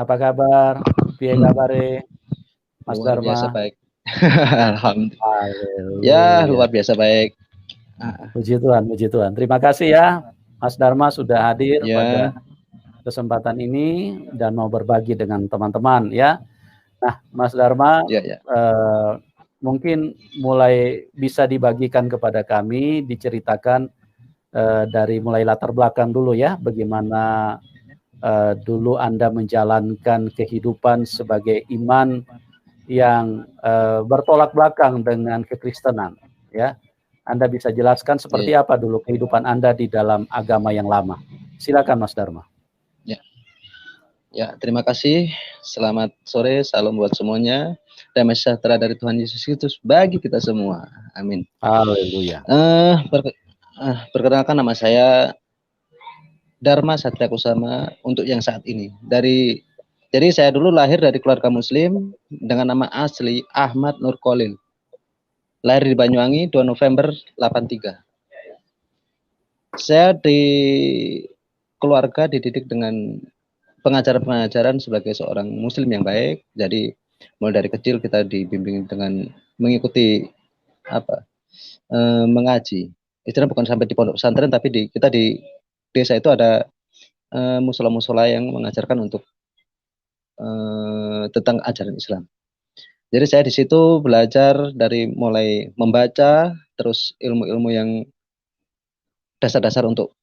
Apa kabar? Piye kabare, Mas Luar biasa Dharma? baik. Alhamdulillah. Ya, Haleluya. luar biasa baik. Puji Tuhan, puji Tuhan. Terima kasih ya, Mas Dharma sudah hadir Ya, pada kesempatan ini dan mau berbagi dengan teman-teman ya. Nah, Mas Dharma, ya, ya. mungkin mulai bisa dibagikan kepada kami, diceritakan dari mulai latar belakang dulu ya, bagaimana dulu Anda menjalankan kehidupan sebagai iman yang bertolak belakang dengan kekristenan ya. Anda bisa jelaskan seperti Ya, apa dulu kehidupan Anda di dalam agama yang lama. Silakan Mas Dharma. ya. Ya, terima kasih. Selamat sore, salam buat semuanya. Damai sejahtera dari Tuhan Yesus Kristus bagi kita semua. Amin. Haleluya. Perkenalkan, nama saya Dharma Satria Kusama untuk yang saat ini. Jadi saya dulu lahir dari keluarga Muslim dengan nama asli Ahmad Nur Kolil. Lahir di Banyuwangi 2 November 83. Saya di keluarga dididik dengan pengajaran-pengajaran sebagai seorang muslim yang baik. Jadi mulai dari kecil kita dibimbing dengan mengikuti mengaji. Istilahnya bukan sampai di pondok pesantren, tapi kita di desa itu ada musola-musola yang mengajarkan untuk tentang ajaran Islam. Jadi saya di situ belajar dari mulai membaca, terus ilmu-ilmu yang dasar-dasar untuk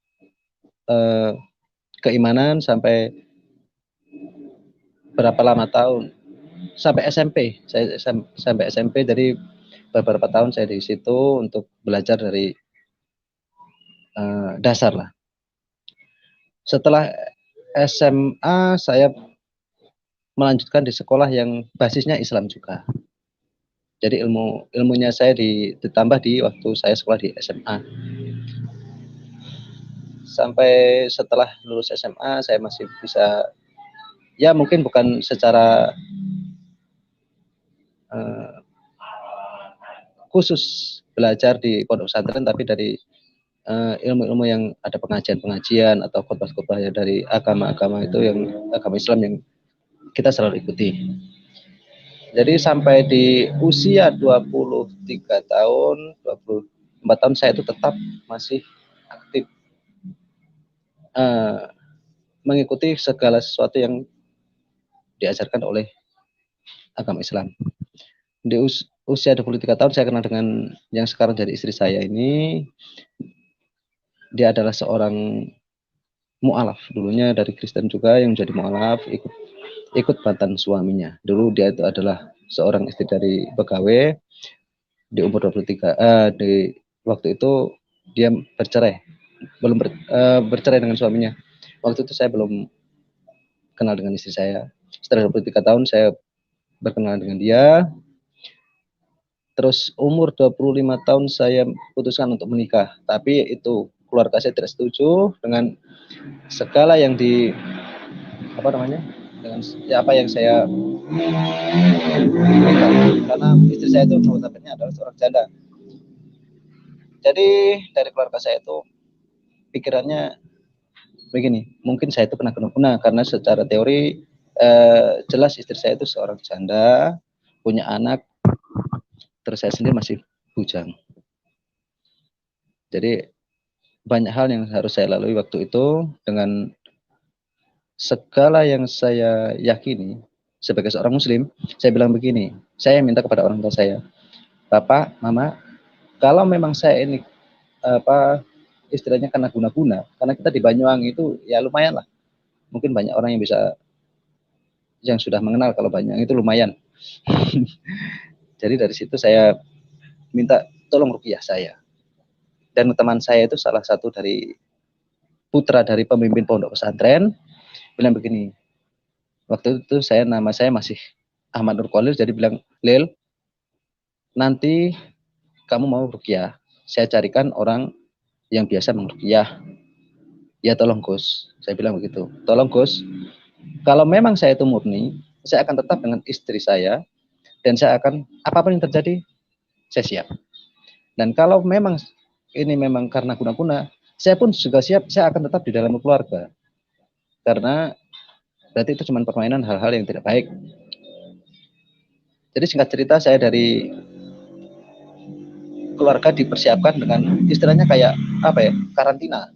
keimanan sampai berapa lama tahun, sampai SMP. Saya sampai SMP, jadi beberapa tahun saya di situ untuk belajar dari dasar lah. Setelah SMA saya melanjutkan di sekolah yang basisnya Islam juga. Jadi ilmunya saya ditambah di waktu saya sekolah di SMA. Sampai setelah lulus SMA saya masih bisa, ya mungkin bukan secara khusus belajar di pondok pesantren, tapi dari ilmu-ilmu yang ada pengajian-pengajian atau khotbah-khotbah dari agama-agama itu, yang agama Islam yang kita selalu ikuti. Jadi sampai di usia 23 tahun, 24 tahun saya itu tetap masih aktif mengikuti segala sesuatu yang diajarkan oleh agama Islam. Di usia 23 tahun saya kenal dengan yang sekarang jadi istri saya ini. Dia adalah seorang mu'alaf, dulunya dari Kristen juga yang menjadi mu'alaf, ikut mantan suaminya. Dulu dia itu adalah seorang istri dari pegawai. Di umur 23, di waktu itu dia bercerai, belum bercerai dengan suaminya. Waktu itu saya belum kenal dengan istri saya. Setelah 23 tahun saya berkenalan dengan dia. Terus umur 25 tahun saya putuskan untuk menikah. Tapi itu keluarga saya tidak setuju dengan segala yang dengan apa yang saya minta, karena istri saya itu notabene adalah seorang janda. Jadi dari keluarga saya itu pikirannya begini, mungkin saya itu kena guna, karena secara teori jelas istri saya itu seorang janda, punya anak, terus saya sendiri masih bujang. Jadi banyak hal yang harus saya lalui waktu itu. Dengan segala yang saya yakini sebagai seorang muslim, saya bilang begini, saya minta kepada orang tua saya, Bapak, Mama, kalau memang saya ini istilahnya kena guna-guna, karena kita di Banyuwangi itu ya lumayan lah, mungkin banyak orang yang bisa, yang sudah mengenal kalau Banyuwangi itu lumayan. Jadi dari situ saya minta tolong ruqyah saya. Dan teman saya itu salah satu dari putra dari pemimpin pondok pesantren, bilang begini, waktu itu nama saya masih Ahmad Nur Kolil, jadi bilang, Lil, nanti kamu mau ruqyah, saya carikan orang yang biasa meruqyah. Ya tolong Gus, saya bilang begitu. Tolong Gus, kalau memang saya itu murni, saya akan tetap dengan istri saya, dan saya akan, apapun yang terjadi, saya siap. Dan kalau memang ini memang karena guna-guna, saya pun juga siap, saya akan tetap di dalam keluarga. Karena Berarti itu cuma permainan hal-hal yang tidak baik. Jadi singkat cerita, saya dari keluarga dipersiapkan dengan istilahnya kayak apa ya, karantina.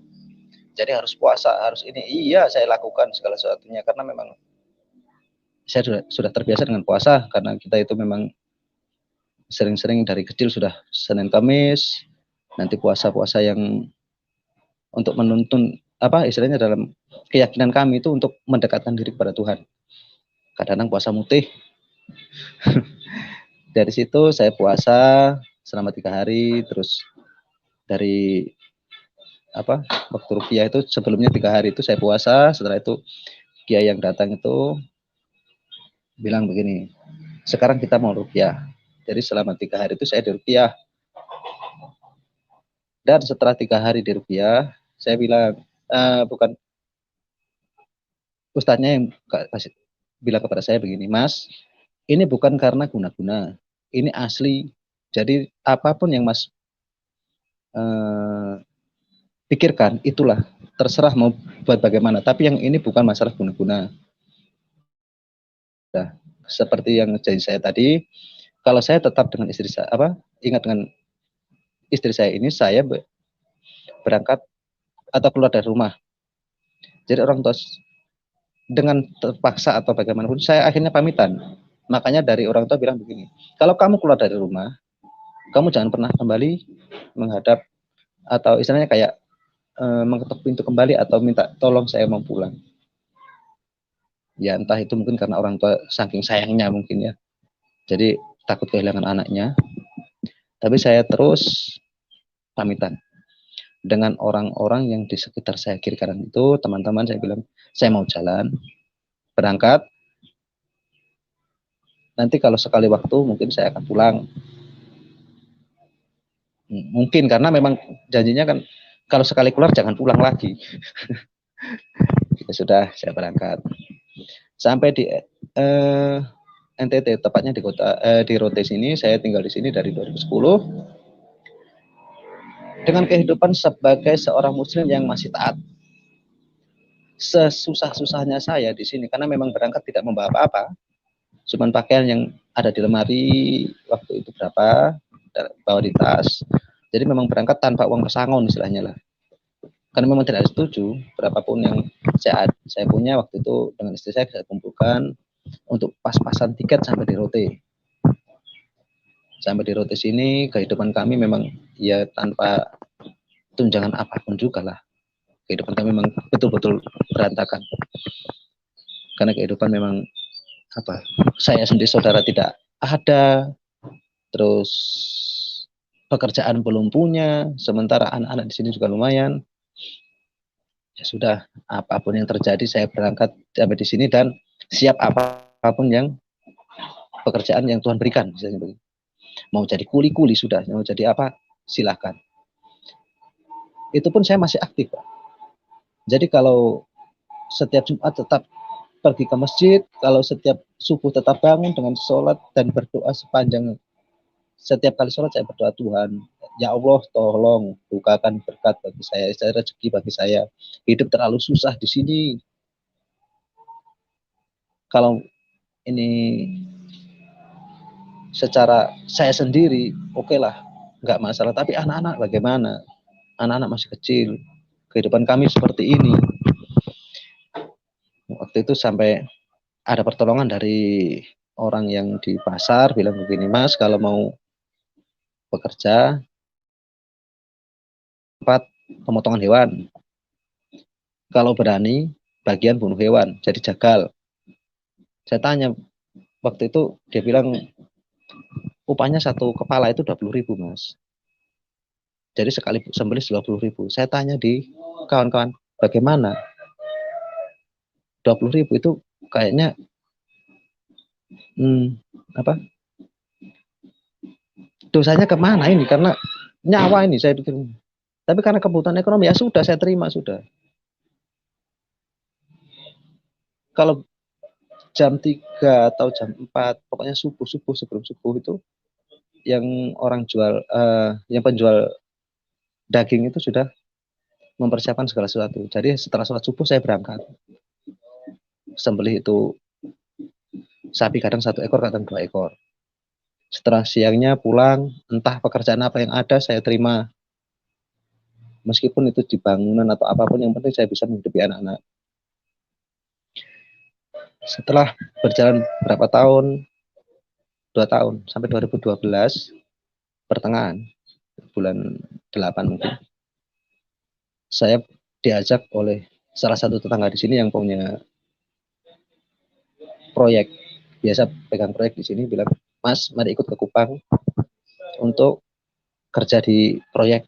Jadi harus puasa, harus ini. Iya, saya lakukan segala sesuatunya karena memang saya sudah terbiasa dengan puasa, karena kita itu memang sering-sering dari kecil sudah Senin Kamis, nanti puasa-puasa yang untuk menuntun apa istilahnya dalam keyakinan kami itu untuk mendekatkan diri kepada Tuhan. Kadang-kadang puasa mutih. Dari situ saya puasa selama 3 hari, terus dari apa waktu rupiah itu sebelumnya 3 hari itu saya puasa. Setelah itu kiai yang datang itu bilang begini, sekarang kita mau rupiah. Jadi selama 3 hari itu saya di rupiah. Dan setelah 3 hari di rupiah, saya bilang, bukan, ustadznya yang kasih bilang kepada saya begini, Mas, ini bukan karena guna-guna, ini asli. Jadi apapun yang Mas pikirkan, itulah terserah mau buat bagaimana. Tapi yang ini bukan masalah guna-guna. Nah, seperti yang janji saya tadi, kalau saya tetap dengan istri saya, ingat dengan istri saya ini, saya berangkat atau keluar dari rumah. Jadi orang tua dengan terpaksa atau bagaimanapun, saya akhirnya pamitan. Makanya dari orang tua bilang begini, kalau kamu keluar dari rumah, kamu jangan pernah kembali menghadap atau istilahnya kayak mengetuk pintu kembali atau minta tolong saya mau pulang. Ya entah itu mungkin karena orang tua saking sayangnya mungkin ya. Jadi takut kehilangan anaknya. Tapi saya terus pamitan dengan orang-orang yang di sekitar saya kiri kanan itu, teman-teman saya bilang, saya mau jalan, berangkat. Nanti kalau sekali waktu mungkin saya akan pulang. Mungkin karena memang janjinya kan kalau sekali keluar jangan pulang lagi. Ya sudah, saya berangkat. Sampai di NTT, tepatnya di kota di Rote sini, saya tinggal di sini dari 2010 dengan kehidupan sebagai seorang muslim yang masih taat. Sesusah-susahnya saya di sini karena memang berangkat tidak membawa apa-apa, cuman pakaian yang ada di lemari waktu itu berapa, bawa di tas. Jadi memang berangkat tanpa uang pesangon istilahnya lah. Karena memang tidak setuju berapapun yang saya punya waktu itu dengan istri saya kumpulkan untuk pas-pasan tiket sampai di Rote. Sampai di Rote sini kehidupan kami memang ya tanpa tunjangan apapun juga lah. Kehidupan kami memang betul-betul berantakan. Karena kehidupan memang apa? Saya sendiri saudara tidak ada, terus pekerjaan belum punya, sementara anak-anak di sini juga lumayan. Ya sudah, apapun yang terjadi saya berangkat sampai di sini dan siap apapun yang pekerjaan yang Tuhan berikan, misalnya begitu. Mau jadi kuli-kuli sudah, mau jadi apa silahkan. Itu pun saya masih aktif, Pak. Jadi kalau setiap Jumat tetap pergi ke masjid, kalau setiap subuh tetap bangun dengan sholat dan berdoa sepanjang setiap kali sholat saya berdoa, Tuhan, ya Allah tolong bukakan berkat bagi saya rezeki bagi saya. Hidup terlalu susah di sini. Kalau ini secara saya sendiri, oke lah, nggak masalah. Tapi anak-anak bagaimana? Anak-anak masih kecil. Kehidupan kami seperti ini. Waktu itu sampai ada pertolongan dari orang yang di pasar bilang begini, Mas, kalau mau bekerja tempat pemotongan hewan, kalau berani bagian bunuh hewan, jadi jagal. Saya tanya waktu itu, dia bilang upahnya satu kepala itu 20.000, Mas. Jadi sekali sembelih 20.000. Saya tanya di kawan-kawan, bagaimana? 20.000 itu kayaknya apa? Dosanya kemana ini? Karena nyawa ini saya pikir. Tapi karena kebutuhan ekonomi ya sudah saya terima sudah. Kalau jam 3 atau jam 4, pokoknya subuh sebelum subuh itu yang orang jual yang penjual daging itu sudah mempersiapkan segala sesuatu. Jadi setelah sholat subuh saya berangkat. sembelih itu sapi kadang 1 ekor, kadang 2 ekor. Setelah siangnya pulang, entah pekerjaan apa yang ada saya terima. Meskipun itu di bangunan atau apapun, yang penting saya bisa menghidupi anak-anak. Setelah berjalan berapa tahun, 2 tahun, sampai 2012, pertengahan, bulan 8 mungkin, saya diajak oleh salah satu tetangga di sini yang punya proyek, biasa pegang proyek di sini, bilang, "Mas, mari ikut ke Kupang untuk kerja di proyek."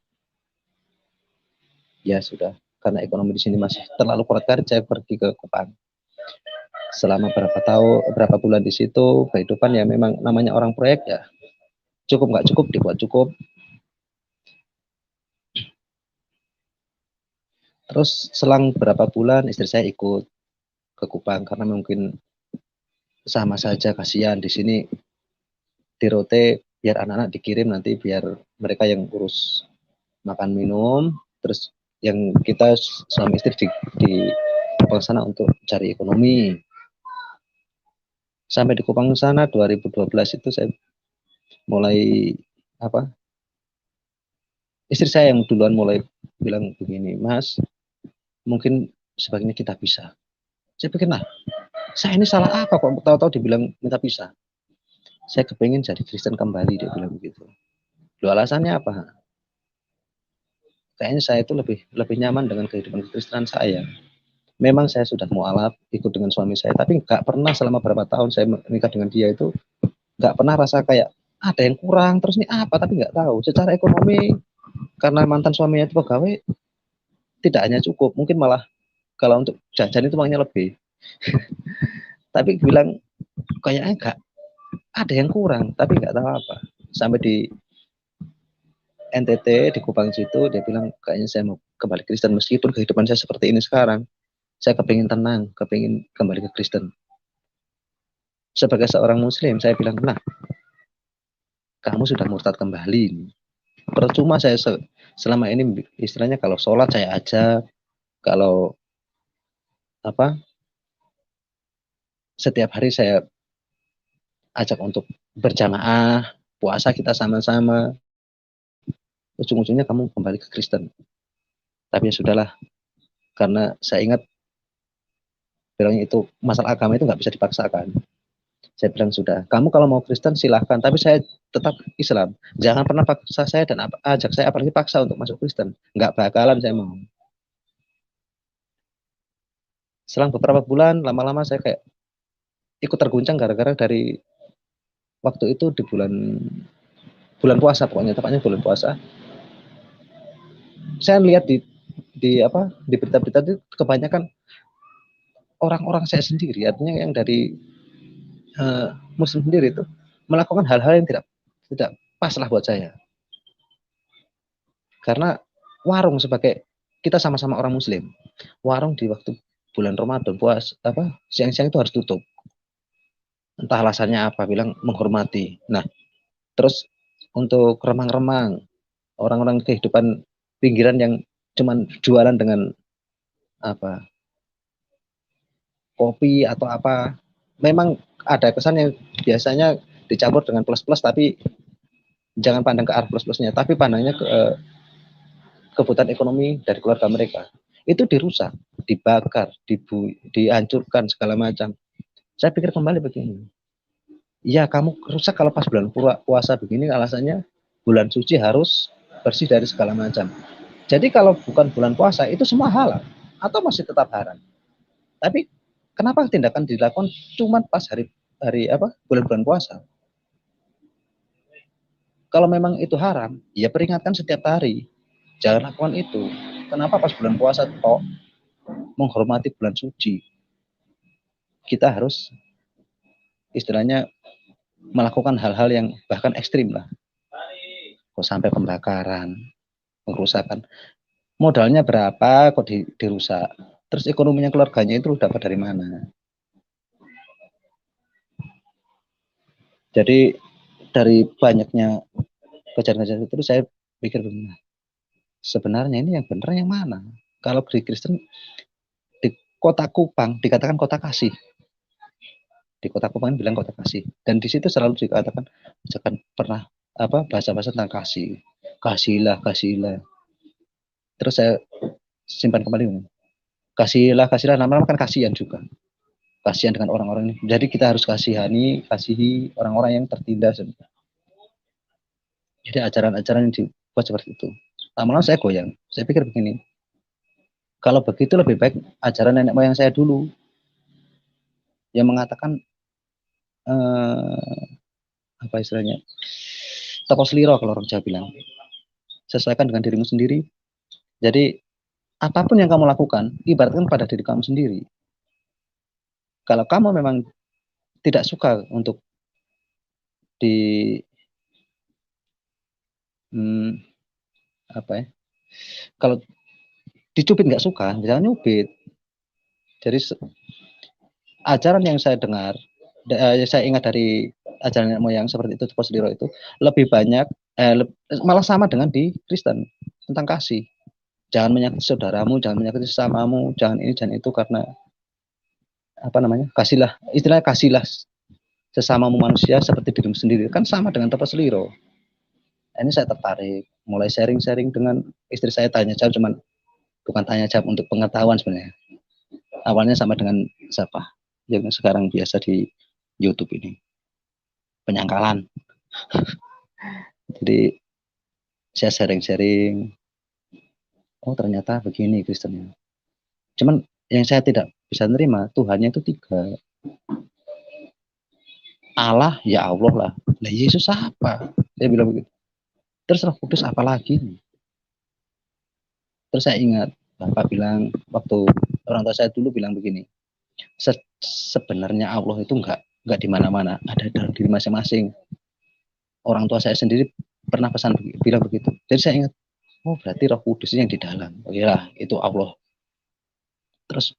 Ya sudah, karena ekonomi di sini masih terlalu kuat kerja, pergi ke Kupang. Selama berapa bulan di situ, kehidupan ya memang namanya orang proyek ya, cukup nggak cukup dibuat cukup. Terus selang berapa bulan istri saya ikut ke Kupang karena mungkin sama saja, kasihan di sini di Rote, biar anak-anak dikirim nanti, biar mereka yang urus makan minum, terus yang kita suami istri di Kupang sana untuk cari ekonomi. Sampai di Kupang sana 2012 itu saya mulai apa? Istri saya yang duluan mulai bilang begini, "Mas, mungkin sebaiknya kita pisah." Saya pikir, nah, saya ini salah apa kok tahu-tahu dibilang minta pisah? Saya kepengen jadi Kristen kembali, dia bilang begitu. Loh, alasannya apa? Kayaknya saya itu lebih lebih nyaman dengan kehidupan kekristenan saya. Memang saya sudah mualaf ikut dengan suami saya, tapi nggak pernah selama berapa tahun saya menikah dengan dia itu nggak pernah rasa kayak ada yang kurang, terus ini apa, tapi nggak tahu. Secara ekonomi, karena mantan suaminya itu pegawai, tidak hanya cukup, mungkin malah kalau untuk jajan itu uangnya lebih. Tapi bilang kayaknya nggak ada yang kurang, tapi nggak tahu apa. Sampai di NTT di Kupang situ dia bilang kayaknya saya mau kembali Kristen meskipun kehidupan saya seperti ini sekarang. Saya kepingin tenang, kepingin kembali ke Kristen. Sebagai seorang Muslim, saya bilang, nah, kamu sudah murtad kembali. Percuma saya selama ini istilahnya kalau sholat saya ajak, kalau apa setiap hari saya ajak untuk berjamaah, puasa kita sama-sama. Ujung-ujungnya kamu kembali ke Kristen. Tapi ya sudahlah, karena saya ingat bilangnya itu masalah agama itu nggak bisa dipaksakan. Saya bilang sudah, kamu kalau mau Kristen silahkan, tapi saya tetap Islam. Jangan pernah paksa saya dan ajak saya apalagi paksa untuk masuk Kristen. Nggak bakalan saya mau. Selang beberapa bulan, lama-lama saya kayak ikut terguncang gara-gara dari waktu itu di bulan bulan puasa, pokoknya tepatnya bulan puasa. Saya lihat di berita-berita itu kebanyakan orang-orang saya sendiri, artinya yang dari Muslim sendiri itu melakukan hal-hal yang tidak pas lah buat saya. Karena warung sebagai kita sama-sama orang Muslim, warung di waktu bulan Ramadan siang-siang itu harus tutup. Entah alasannya apa, bilang menghormati. Nah, terus untuk remang-remang, orang-orang kehidupan pinggiran yang cuman jualan dengan apa kopi atau apa, memang ada kesan yang biasanya dicampur dengan plus-plus, tapi jangan pandang ke arah plus-plusnya, tapi pandangnya ke kebutuhan ekonomi dari keluarga mereka. Itu dirusak, dibakar, dihancurkan segala macam. Saya pikir kembali begini, ya kamu rusak kalau pas bulan puasa begini, alasannya bulan suci harus bersih dari segala macam. Jadi kalau bukan bulan puasa itu semua halal atau masih tetap haram. Tapi kenapa tindakan dilakukan cuma pas hari bulan-bulan puasa? Kalau memang itu haram, ya peringatkan setiap hari. Jangan lakukan itu. Kenapa pas bulan puasa toh menghormati bulan suci? Kita harus istilahnya melakukan hal-hal yang bahkan ekstrim lah. Kok sampai pembakaran, pengrusakan. Modalnya berapa kok dirusak? Terus ekonominya keluarganya itu dapat dari mana? Jadi dari banyaknya kejadian-kejadian itu saya pikir begini, sebenarnya ini yang benar yang mana? Kalau di Kristen di kota Kupang dikatakan kota kasih. Di kota Kupang bilang kota kasih. Dan di situ selalu dikatakan jangan pernah bahasa-bahasa tentang kasih. Kasihilah, kasihilah. Terus saya simpan kembali. Kasihilah, kasihilah, nama-nama kan kasihan juga. Kasihan dengan orang-orang ini. Jadi kita harus kasihi orang-orang yang tertindas. Jadi ajaran-ajaran yang dibuat seperti itu. Lama-lama saya goyang. Saya pikir begini, kalau begitu lebih baik ajaran nenek moyang saya dulu yang mengatakan apa istilahnya, topos liro kalau orang Jawa bilang, sesuaikan dengan dirimu sendiri. Jadi apapun yang kamu lakukan ibaratkan pada diri kamu sendiri. Kalau kamu memang tidak suka untuk di kalau dicubit nggak suka, jangan nyubit. Jadi ajaran yang saya dengar, saya ingat dari ajaran nenek moyang seperti itu, topos liro itu lebih banyak, malah sama dengan di Kristen tentang kasih. Jangan menyakiti saudaramu, jangan menyakiti sesamamu, jangan ini, jangan itu, karena kasihlah, istilahnya kasihlah sesamamu manusia seperti dirimu sendiri, kan sama dengan topos liro. Ini saya tertarik, mulai sharing-sharing dengan istri saya, tanya jawab, cuman bukan tanya jawab untuk pengetahuan sebenarnya. Awalnya sama dengan siapa yang sekarang biasa di YouTube ini, penyangkalan. Jadi saya sharing-sharing, oh ternyata begini Kristennya. Cuman yang saya tidak bisa nerima, Tuhannya itu 3. Allah ya Allah lah. Lah Yesus apa? Saya bilang begitu. Terus Roh Kudus apa lagi? Terus saya ingat Bapak bilang, waktu orang tua saya dulu bilang begini, sebenarnya Allah itu enggak di mana-mana, ada dalam diri masing-masing. Orang tua saya sendiri pernah bilang begitu. Jadi saya ingat, oh berarti Roh Kudus yang di dalam. Oh iya, itu Allah. Terus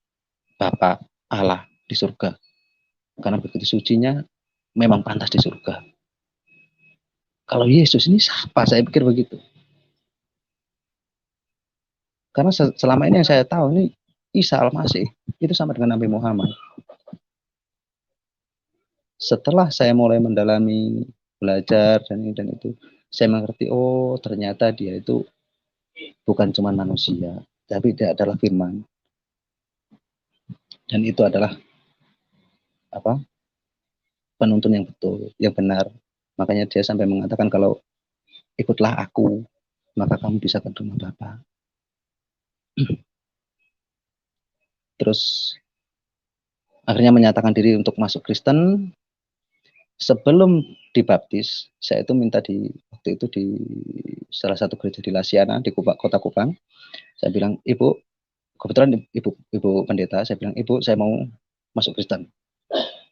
Bapak Allah di surga. Karena begitu sucinya, memang pantas di surga. Kalau Yesus ini siapa? Saya pikir begitu. Karena selama ini yang saya tahu ini Isa Al-Masih itu sama dengan Nabi Muhammad. Setelah saya mulai mendalami, belajar dan ini dan itu, saya mengerti, oh ternyata dia itu bukan cuma manusia, tapi dia adalah firman. Dan itu adalah penuntun yang betul, yang benar. Makanya dia sampai mengatakan kalau ikutlah aku, maka kamu bisa ke rumah Bapa. Terus akhirnya menyatakan diri untuk masuk Kristen. Sebelum dibaptis, saya itu minta waktu itu di salah satu gereja di Lasiana di kota Kupang. Saya bilang, Ibu, kebetulan ibu pendeta, saya bilang, Ibu, saya mau masuk Kristen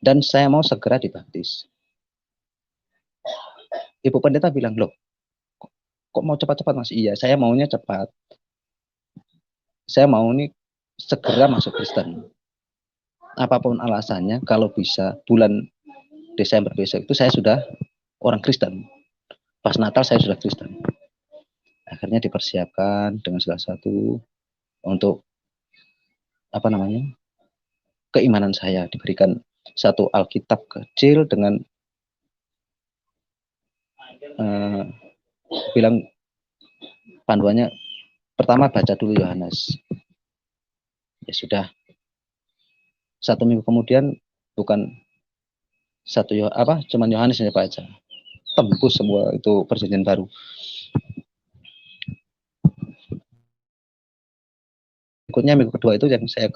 dan saya mau segera dibaptis. Ibu pendeta bilang, loh, kok mau cepat-cepat Mas? Iya, saya maunya cepat. Saya mau nih segera masuk Kristen. Apapun alasannya, kalau bisa bulan Desember besok itu saya sudah orang Kristen. Pas Natal saya sudah Kristen. Akhirnya dipersiapkan dengan segala sesuatu untuk keimanan saya, diberikan satu Alkitab kecil dengan bilang panduannya pertama baca dulu Yohanes. Ya sudah. 1 minggu kemudian bukan cuman Yohanes yang baca. Tembus semua itu perjanjian baru. Berikutnya minggu kedua itu yang saya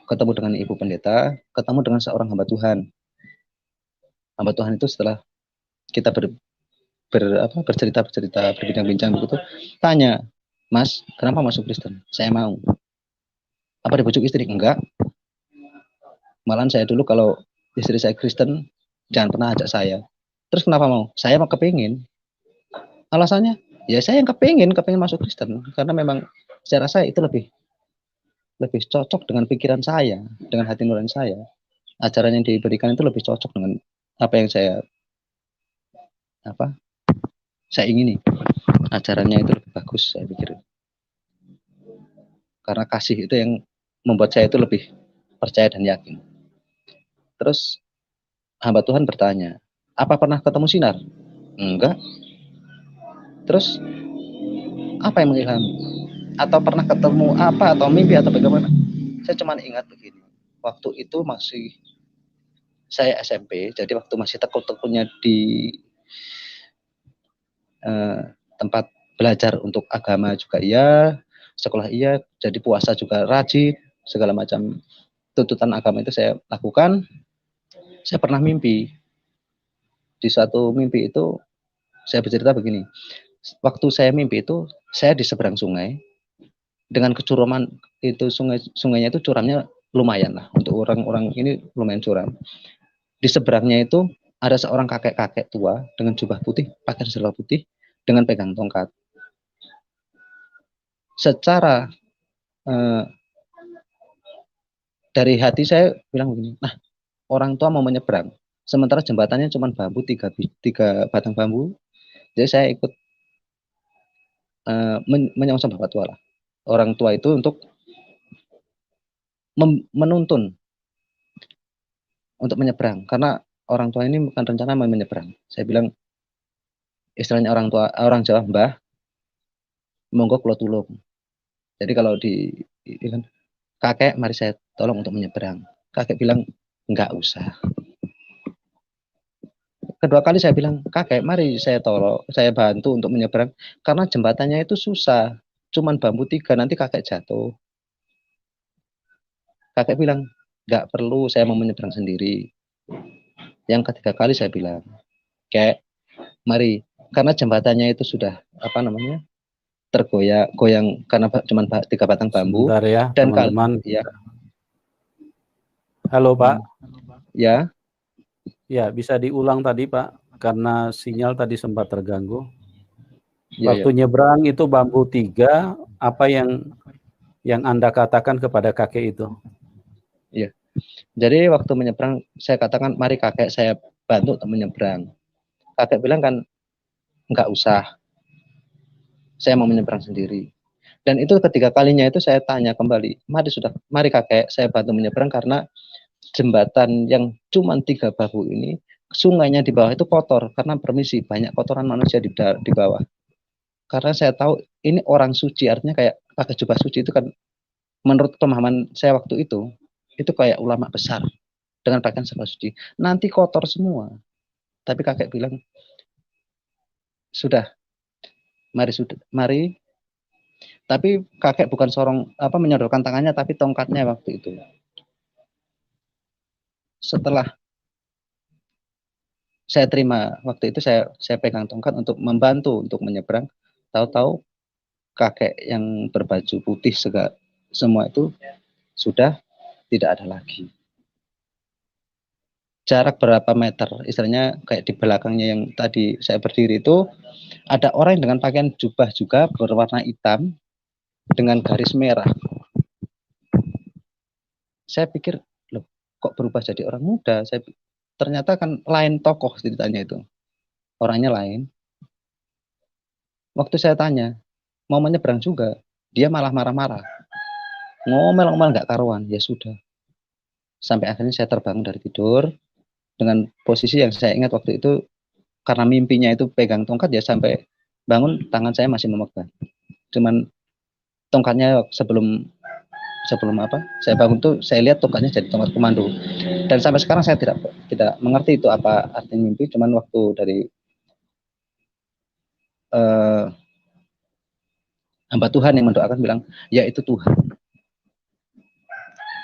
ketemu dengan ibu pendeta, ketemu dengan seorang hamba Tuhan. Hamba Tuhan itu setelah kita bercerita, berbincang-bincang begitu, tanya, Mas, kenapa masuk Kristen? Saya mau. Apa dibujuk istri? Enggak. Malahan saya dulu kalau istri saya Kristen, jangan pernah ajak saya. Terus kenapa mau? Saya mau kepingin. Alasannya, ya saya yang kepingin masuk Kristen. Karena memang secara saya itu lebih cocok dengan pikiran saya, dengan hati nurani saya. Ajaran yang diberikan itu lebih cocok dengan apa yang saya ingini. Ajarannya itu lebih bagus, saya pikir. Karena kasih itu yang membuat saya itu lebih percaya dan yakin. Terus hamba Tuhan bertanya, apa pernah ketemu sinar? Enggak. Terus apa yang mengilhami? Atau pernah ketemu apa atau mimpi atau bagaimana? Saya cuma ingat begini. Waktu itu masih saya SMP, jadi waktu masih tekun-tekunnya di tempat belajar untuk agama juga iya, sekolah iya, jadi puasa juga rajin, segala macam tuntutan agama itu saya lakukan. Saya pernah mimpi. Di suatu mimpi itu saya bercerita begini. Waktu saya mimpi itu saya di seberang sungai dengan kecuraman itu sungainya itu curamnya lumayan lah untuk orang-orang ini lumayan curam. Di seberangnya itu ada seorang kakek-kakek tua dengan jubah putih, pakaian serba putih dengan pegang tongkat. Secara dari hati saya bilang begini, nah orang tua mau menyeberang, sementara jembatannya cuma bambu, tiga batang bambu, jadi saya ikut menyongsong bapak tua lah. Orang tua itu untuk menuntun untuk menyeberang, karena orang tua ini bukan rencana mau menyeberang. Saya bilang, istilahnya orang Jawa, Mbah, monggo kula tulung. Jadi kalau kan, kakek, mari saya tolong untuk menyeberang. Kakek bilang, enggak usah. Kedua kali saya bilang, kakek, mari saya tolong, saya bantu untuk menyeberang, karena jembatannya itu susah, cuman bambu 3, nanti kakek jatuh. Kakek bilang, enggak perlu, saya mau menyeberang sendiri. Yang ketiga kali saya bilang, kek, mari, karena jembatannya itu sudah tergoyang karena cuma 3 batang bambu. Sebentar ya, Dan teman-teman. ya, Halo Pak. Ya. Ya, bisa diulang tadi Pak, karena sinyal tadi sempat terganggu. Ya, Waktu nyebrang itu bambu 3, apa yang Anda katakan kepada kakek itu? Iya. Jadi waktu menyeberang, saya katakan, mari kakek saya bantu untuk menyeberang. Kakek bilang kan, enggak usah, saya mau menyeberang sendiri. Dan itu ketiga kalinya itu saya tanya kembali, mari kakek saya bantu menyeberang, karena jembatan yang cuma 3 bambu ini, sungainya di bawah itu kotor, karena permisi, banyak kotoran manusia di bawah. Karena saya tahu ini orang suci, artinya kayak pakai jubah suci itu kan, menurut pemahaman saya waktu itu kayak ulama besar dengan pakaian serba suci. Nanti kotor semua. Tapi kakek bilang, sudah, mari. Tapi kakek bukan menyodorkan tangannya, tapi tongkatnya waktu itu. Setelah saya terima, waktu itu saya pegang tongkat untuk membantu untuk menyeberang. Tahu-tahu kakek yang berbaju putih semua itu sudah tidak ada lagi. Jarak berapa meter, istilahnya kayak di belakangnya yang tadi saya berdiri itu, ada orang dengan pakaian jubah juga berwarna hitam dengan garis merah. Saya pikir, loh, kok berubah jadi orang muda? Ternyata kan lain tokoh ceritanya itu. Orangnya lain. Waktu saya tanya, mau menyeberang juga, dia malah marah-marah. Ngomel-ngomel nggak karuan, ya sudah. Sampai akhirnya saya terbangun dari tidur, dengan posisi yang saya ingat waktu itu, karena mimpinya itu pegang tongkat, ya sampai bangun tangan saya masih memegang. Cuman tongkatnya sebelum saya bangun tuh saya lihat tongkatnya jadi tongkat komando. Dan sampai sekarang saya tidak mengerti itu apa arti mimpi, cuman waktu dari hamba Tuhan yang mendoakan bilang, ya itu Tuhan.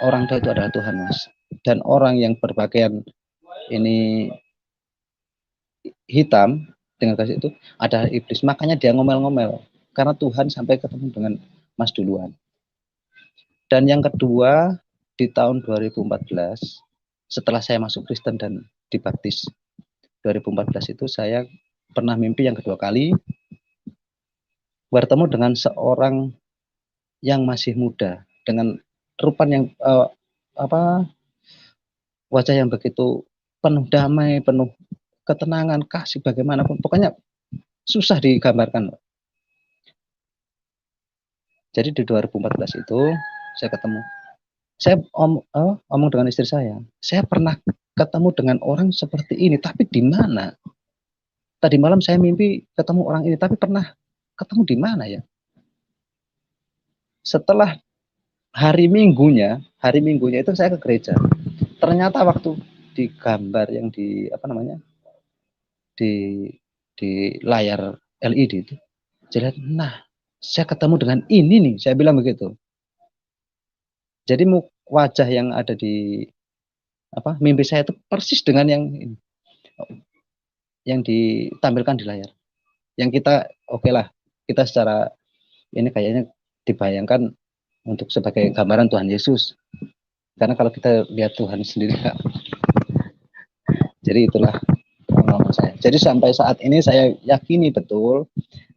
Orang tua itu adalah Tuhan, Mas. Dan orang yang berpakaian ini hitam dengan kasih itu adalah iblis. Makanya dia ngomel-ngomel, karena Tuhan sampai ketemu dengan Mas duluan. Dan yang kedua, di tahun 2014, setelah saya masuk Kristen dan dibaptis 2014 itu, saya pernah mimpi yang kedua kali bertemu dengan seorang yang masih muda dengan rupan yang wajah yang begitu penuh damai, penuh ketenangan, kasih bagaimanapun, pokoknya susah digambarkan. Jadi di 2014 itu saya ketemu Saya omong dengan istri saya pernah ketemu dengan orang seperti ini, tapi di mana? Tadi malam saya mimpi ketemu orang ini, tapi pernah ketemu di mana ya? Setelah hari minggunya itu saya ke gereja. Ternyata waktu di gambar yang di apa namanya? di layar LED itu, saya lihat, nah, saya ketemu dengan ini nih, saya bilang begitu. Jadi wajah yang ada di mimpi saya itu persis dengan yang ditampilkan di layar. Yang kita oke lah, kita secara ini kayaknya dibayangkan untuk sebagai gambaran Tuhan Yesus. Karena kalau kita lihat Tuhan sendiri, Kak. Jadi itulah pengalaman saya. Jadi sampai saat ini saya yakini betul,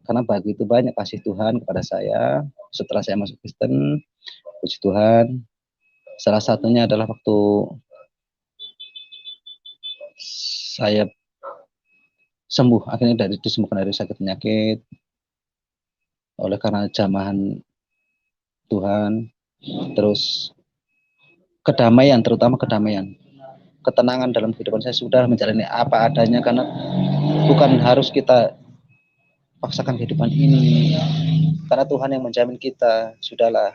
karena begitu banyak kasih Tuhan kepada saya setelah saya masuk Kristen. Puji Tuhan. Salah satunya adalah waktu saya sembuh, akhirnya disembuhkan dari sakit penyakit oleh karena jamahan Tuhan. Terus kedamaian, terutama kedamaian, ketenangan dalam kehidupan saya, sudah menjalani apa adanya, karena bukan harus kita paksakan kehidupan ini, karena Tuhan yang menjamin kita. Sudahlah,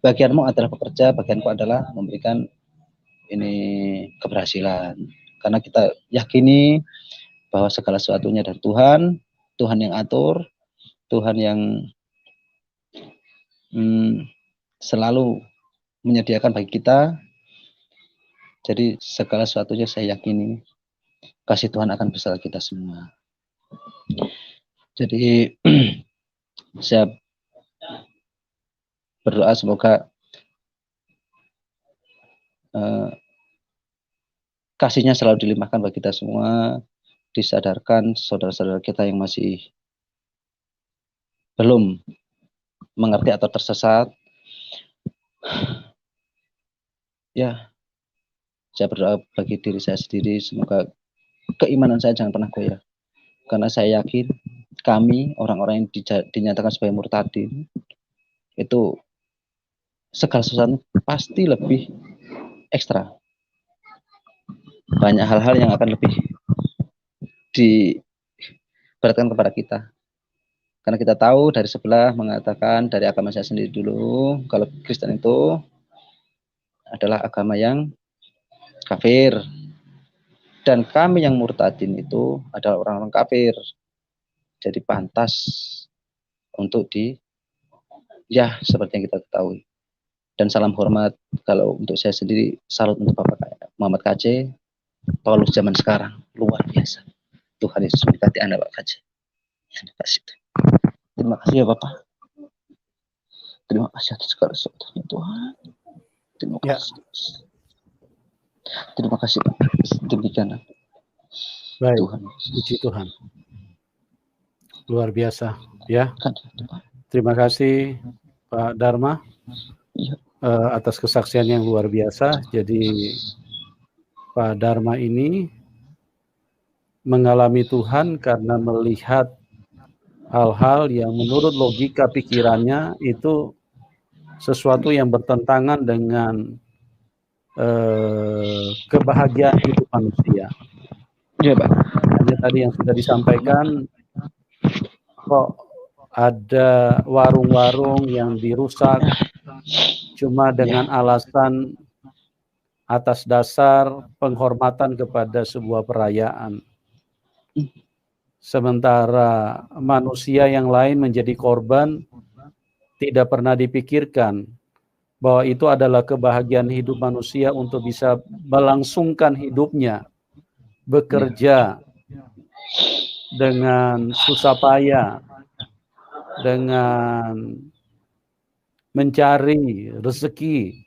bagianmu adalah bekerja, bagianku adalah memberikan ini keberhasilan, karena kita yakini bahwa segala sesuatunya dari Tuhan, Tuhan yang atur, Tuhan yang selalu menyediakan bagi kita. Jadi segala sesuatunya saya yakini kasih Tuhan akan bersama kita semua. Jadi saya berdoa semoga kasihnya selalu dilimpahkan bagi kita semua, disadarkan saudara-saudara kita yang masih belum mengerti atau tersesat. Ya, saya berdoa bagi diri saya sendiri, semoga keimanan saya jangan pernah goyah. Karena saya yakin kami, orang-orang yang dinyatakan sebagai murtadin, itu segala sesuatu pasti lebih ekstra. Banyak hal-hal yang akan lebih diberatkan kepada kita. Karena kita tahu dari sebelah mengatakan, dari agama saya sendiri dulu, kalau Kristen itu adalah agama yang kafir. Dan kami yang murtadin itu adalah orang-orang kafir. Jadi pantas untuk seperti yang kita ketahui. Dan salam hormat, kalau untuk saya sendiri, salut untuk Bapak Muhammad KJ, Paulus zaman sekarang, luar biasa. Tuhan Yesus memberkati Anda, Pak KJ. Terima kasih. Terima kasih ya Bapak. Terima kasih atas segala sesuatunya Tuhan. Terima kasih. Terima kasih Pak. Demikian. Baik, puji Tuhan. Luar biasa ya. Terima kasih Pak Dharma atas kesaksian yang luar biasa. Jadi Pak Dharma ini mengalami Tuhan karena melihat hal-hal yang menurut logika pikirannya itu sesuatu yang bertentangan dengan kebahagiaan hidup manusia. Iya Pak. Hanya tadi yang sudah disampaikan, kok ada warung-warung yang dirusak cuma dengan alasan atas dasar penghormatan kepada sebuah perayaan. Sementara manusia yang lain menjadi korban, tidak pernah dipikirkan bahwa itu adalah kebahagiaan hidup manusia untuk bisa melangsungkan hidupnya, bekerja dengan susah payah, dengan mencari rezeki.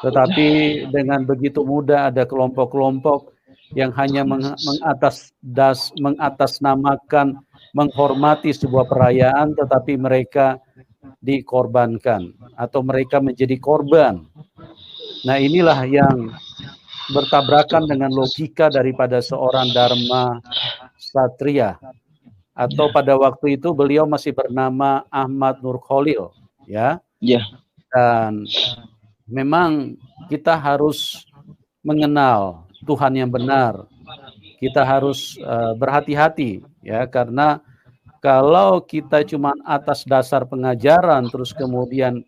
Tetapi dengan begitu mudah ada kelompok-kelompok yang hanya mengatasnamakan, menghormati sebuah perayaan, tetapi mereka dikorbankan atau mereka menjadi korban. Nah, inilah yang bertabrakan dengan logika daripada seorang Dharma Satria, atau pada waktu itu beliau masih bernama Ahmad Nur Khalil, ya. Dan memang kita harus mengenal Tuhan yang benar. Kita harus berhati-hati ya, karena kalau kita cuma atas dasar pengajaran terus kemudian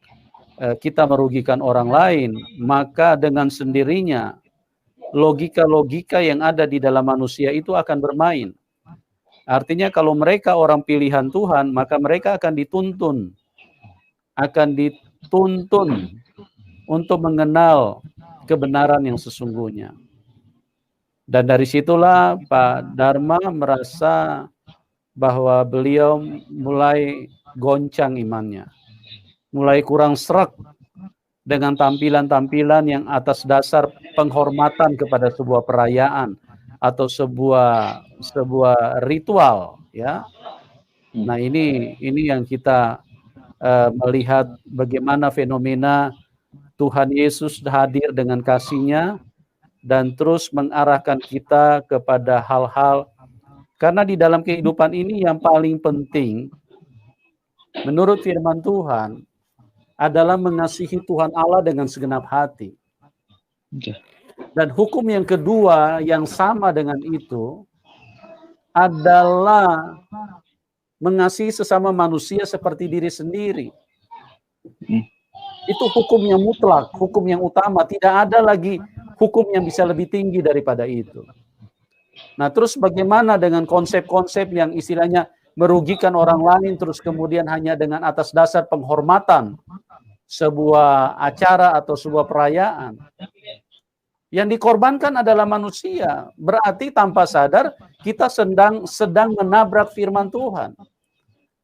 kita merugikan orang lain, maka dengan sendirinya logika-logika yang ada di dalam manusia itu akan bermain. Artinya kalau mereka orang pilihan Tuhan, maka mereka akan dituntun untuk mengenal kebenaran yang sesungguhnya. Dan dari situlah Pak Dharma merasa bahwa beliau mulai goncang imannya, mulai kurang serak dengan tampilan-tampilan yang atas dasar penghormatan kepada sebuah perayaan atau sebuah ritual, ya. Nah, ini yang kita melihat bagaimana fenomena Tuhan Yesus hadir dengan kasih-Nya dan terus mengarahkan kita kepada hal-hal, karena di dalam kehidupan ini yang paling penting menurut firman Tuhan adalah mengasihi Tuhan Allah dengan segenap hati. Dan hukum yang kedua yang sama dengan itu adalah mengasihi sesama manusia seperti diri sendiri. Itu hukum yang mutlak, hukum yang utama. Tidak ada lagi hukum yang bisa lebih tinggi daripada itu. Nah, terus bagaimana dengan konsep-konsep yang istilahnya merugikan orang lain, terus kemudian hanya dengan atas dasar penghormatan sebuah acara atau sebuah perayaan? Yang dikorbankan adalah manusia. Berarti tanpa sadar kita sedang menabrak firman Tuhan.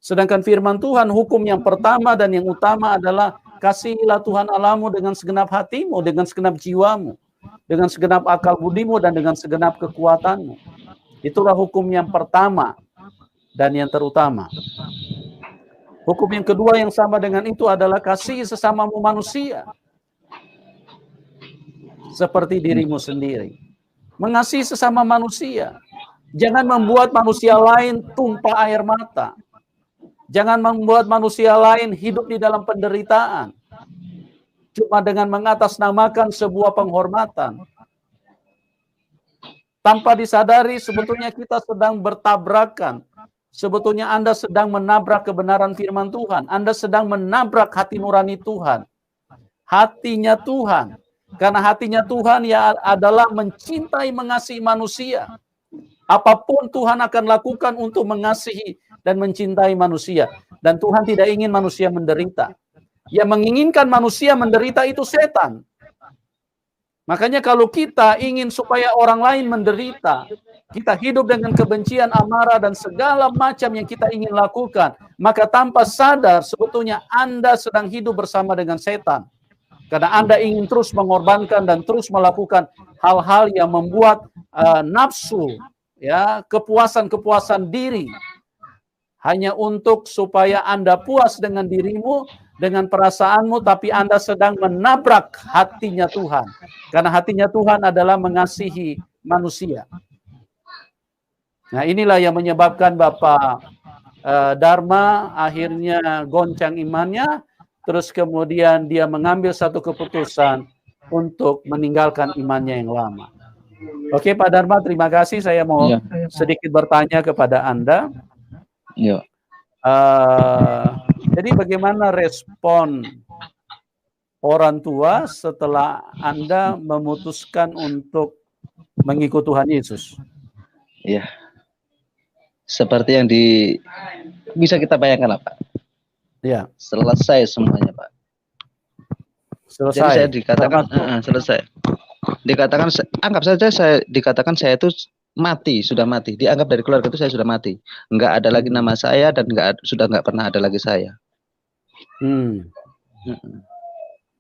Sedangkan firman Tuhan, hukum yang pertama dan yang utama adalah kasihilah Tuhan Allahmu dengan segenap hatimu, dengan segenap jiwamu, dengan segenap akal budimu, dan dengan segenap kekuatanmu. Itulah hukum yang pertama dan yang terutama. Hukum yang kedua yang sama dengan itu adalah kasih sesamamu manusia seperti dirimu sendiri. Mengasihi sesama manusia. Jangan membuat manusia lain tumpah air mata. Jangan membuat manusia lain hidup di dalam penderitaan cuma dengan mengatasnamakan sebuah penghormatan. Tanpa disadari sebetulnya kita sedang bertabrakan. Sebetulnya Anda sedang menabrak kebenaran firman Tuhan. Anda sedang menabrak hati nurani Tuhan. Hatinya Tuhan. Karena hatinya Tuhan ya adalah mencintai, mengasihi manusia. Apapun Tuhan akan lakukan untuk mengasihi dan mencintai manusia. Dan Tuhan tidak ingin manusia menderita. Yang menginginkan manusia menderita itu setan. Makanya kalau kita ingin supaya orang lain menderita, kita hidup dengan kebencian, amarah, dan segala macam yang kita ingin lakukan, maka tanpa sadar sebetulnya Anda sedang hidup bersama dengan setan. Karena Anda ingin terus mengorbankan dan terus melakukan hal-hal yang membuat nafsu, ya, kepuasan diri, hanya untuk supaya Anda puas dengan dirimu, dengan perasaanmu, tapi Anda sedang menabrak hatinya Tuhan. Karena hatinya Tuhan adalah mengasihi manusia. Nah, inilah yang menyebabkan Bapak Dharma akhirnya goncang imannya, terus kemudian dia mengambil satu keputusan untuk meninggalkan imannya yang lama. Oke, Pak Dharma, terima kasih. Saya mau sedikit bertanya kepada Anda. Jadi bagaimana respon orang tua setelah Anda memutuskan untuk mengikut Tuhan Yesus? Ya, seperti yang bisa kita bayangkan, Pak. Ya. Selesai semuanya, Pak. Selesai. Jadi saya dikatakan selesai. Dikatakan, anggap saja dikatakan saya itu mati, sudah mati. Dianggap dari keluarga itu saya sudah mati. Enggak ada lagi nama saya dan sudah enggak pernah ada lagi saya.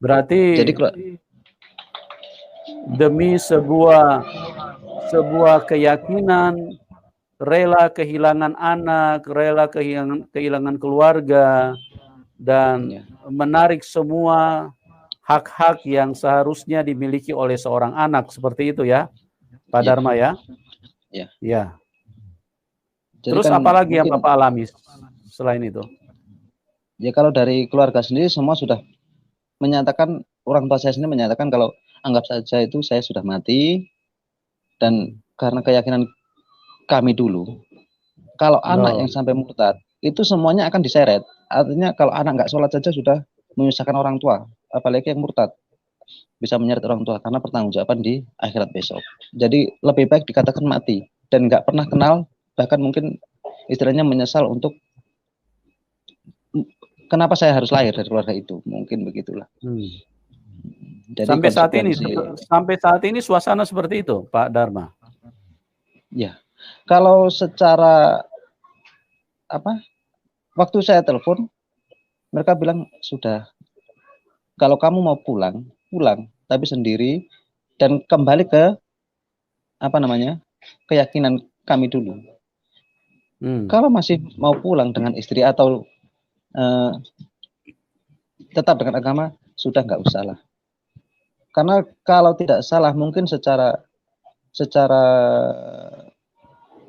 Berarti jadi, demi sebuah keyakinan, rela kehilangan anak, rela kehilangan keluarga, dan menarik semua hak-hak yang seharusnya dimiliki oleh seorang anak, seperti itu ya, Pak Dharma ya? Ya. Terus kan apalagi yang Bapak alami selain itu? Ya kalau dari keluarga sendiri semua sudah menyatakan orang tua saya sendiri menyatakan kalau anggap saja itu saya sudah mati, dan karena keyakinan kami dulu, kalau anak yang sampai murtad itu semuanya akan diseret. Artinya kalau anak nggak sholat saja sudah menyusahkan orang tua, apalagi yang murtad bisa menyeret orang tua karena pertanggungjawaban di akhirat besok. Jadi lebih baik dikatakan mati dan nggak pernah kenal, bahkan mungkin istilahnya menyesal untuk kenapa saya harus lahir dari keluarga itu, mungkin begitulah. Jadi sampai saat ini suasana seperti itu, Pak Dharma. Ya, kalau secara waktu saya telepon, mereka bilang sudah, kalau kamu mau pulang, tapi sendiri dan kembali ke keyakinan kami dulu. Kalau masih mau pulang dengan istri atau tetap dengan agama, sudah nggak usah lah. Karena kalau tidak salah mungkin secara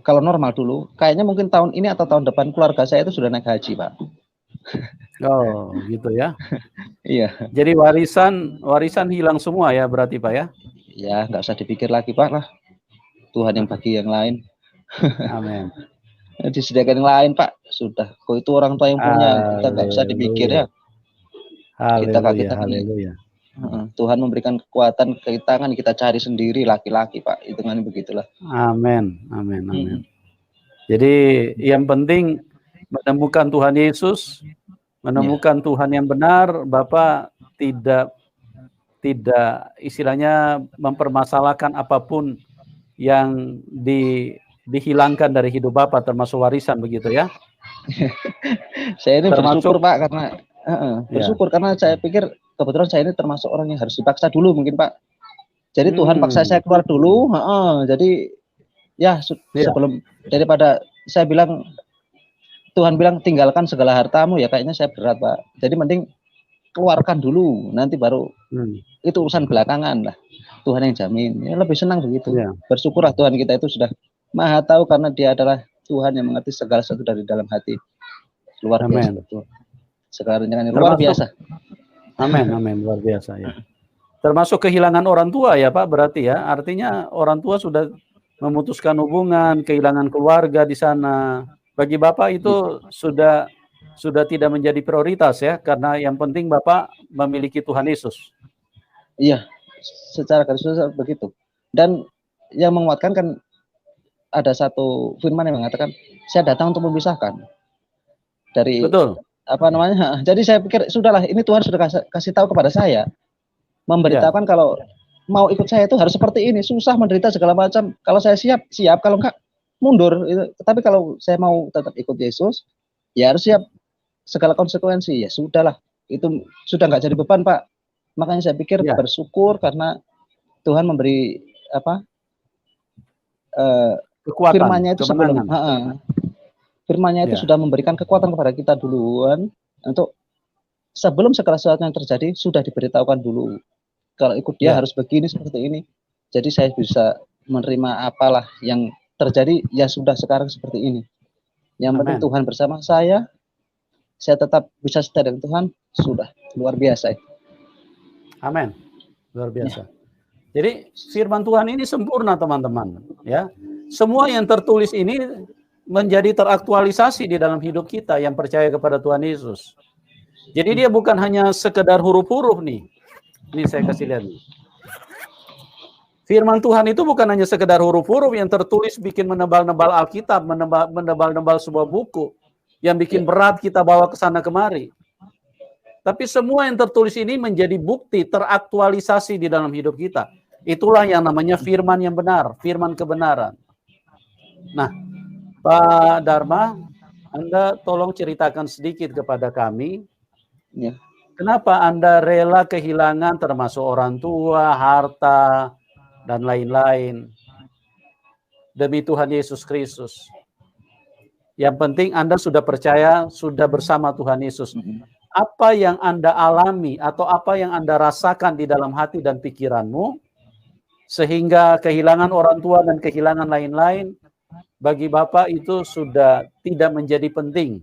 kalau normal dulu, kayaknya mungkin tahun ini atau tahun depan keluarga saya itu sudah naik haji, Pak. Oh, gitu ya. Iya. Jadi warisan hilang semua ya berarti, Pak ya? Ya, nggak usah dipikir lagi, Pak lah. Tuhan yang bagi yang lain. Amin. Disediakan yang lain, Pak. Sudah. Kok itu orang tua yang punya, kita nggak usah dipikir ya. Kita Tuhan memberikan kekuatan ke tangan, kita cari sendiri laki-laki, Pak. Hitungannya begitulah. Amin. Jadi yang penting menemukan Tuhan Yesus, menemukan Tuhan yang benar. Bapak tidak istilahnya mempermasalahkan apapun yang dihilangkan dari hidup Bapak, termasuk warisan, begitu ya? Saya ini bersyukur, Pak, karena bersyukur karena saya pikir kebetulan saya ini termasuk orang yang harus dipaksa dulu mungkin, Pak. Jadi Tuhan paksa saya keluar dulu, jadi ya sebelum daripada saya bilang, Tuhan bilang tinggalkan segala hartamu, ya kayaknya saya berat, Pak. Jadi mending keluarkan dulu, nanti baru itu urusan belakangan lah. Tuhan yang jamin. Ya lebih senang begitu. Bersyukurlah Tuhan kita itu sudah Maha tahu karena Dia adalah Tuhan yang mengerti segala sesuatu dari dalam hati. Luar biasa betul. Sekarang jangan luar biasa. Amin, luar biasa ya. Termasuk kehilangan orang tua ya, Pak, berarti ya. Artinya orang tua sudah memutuskan hubungan, kehilangan keluarga di sana. Bagi Bapak itu sudah tidak menjadi prioritas ya, karena yang penting Bapak memiliki Tuhan Yesus. Iya, secara garis besar begitu. Dan yang menguatkan kan ada satu firman yang mengatakan, saya datang untuk memisahkan dari jadi saya pikir sudahlah, ini Tuhan sudah kasih tahu kepada saya, memberitahukan kalau mau ikut saya itu harus seperti ini, susah, menderita segala macam. Kalau saya siap, kalau enggak mundur. Tapi kalau saya mau tetap ikut Yesus, ya harus siap segala konsekuensi. Ya sudahlah, itu sudah enggak jadi beban, Pak. Makanya saya pikir bersyukur karena Tuhan memberi kekuatan, firman-Nya itu firman-Nya itu sudah memberikan kekuatan kepada kita duluan untuk sebelum segala sesuatu yang terjadi sudah diberitahukan dulu. Kalau ikut Dia harus begini, seperti ini. Jadi saya bisa menerima apalah yang terjadi, ya sudah sekarang seperti ini. Yang penting Tuhan bersama saya tetap bisa setia dengan Tuhan, sudah luar biasa. Amin. Luar biasa. Jadi firman Tuhan ini sempurna, teman-teman, ya. Semua yang tertulis ini menjadi teraktualisasi di dalam hidup kita yang percaya kepada Tuhan Yesus. Jadi dia bukan hanya sekedar huruf-huruf nih. Ini saya kasih lihat nih. Firman Tuhan itu bukan hanya sekedar huruf-huruf yang tertulis bikin menebal-nebal Alkitab, menebal-nebal sebuah buku yang bikin berat kita bawa ke sana kemari. Tapi semua yang tertulis ini menjadi bukti teraktualisasi di dalam hidup kita. Itulah yang namanya firman yang benar, firman kebenaran. Nah, Pak Dharma, Anda tolong ceritakan sedikit kepada kami, kenapa Anda rela kehilangan termasuk orang tua, harta, dan lain-lain demi Tuhan Yesus Kristus. Yang penting Anda sudah percaya, sudah bersama Tuhan Yesus. Apa yang Anda alami atau apa yang Anda rasakan di dalam hati dan pikiranmu, sehingga kehilangan orang tua dan kehilangan lain-lain, bagi Bapak itu sudah tidak menjadi penting.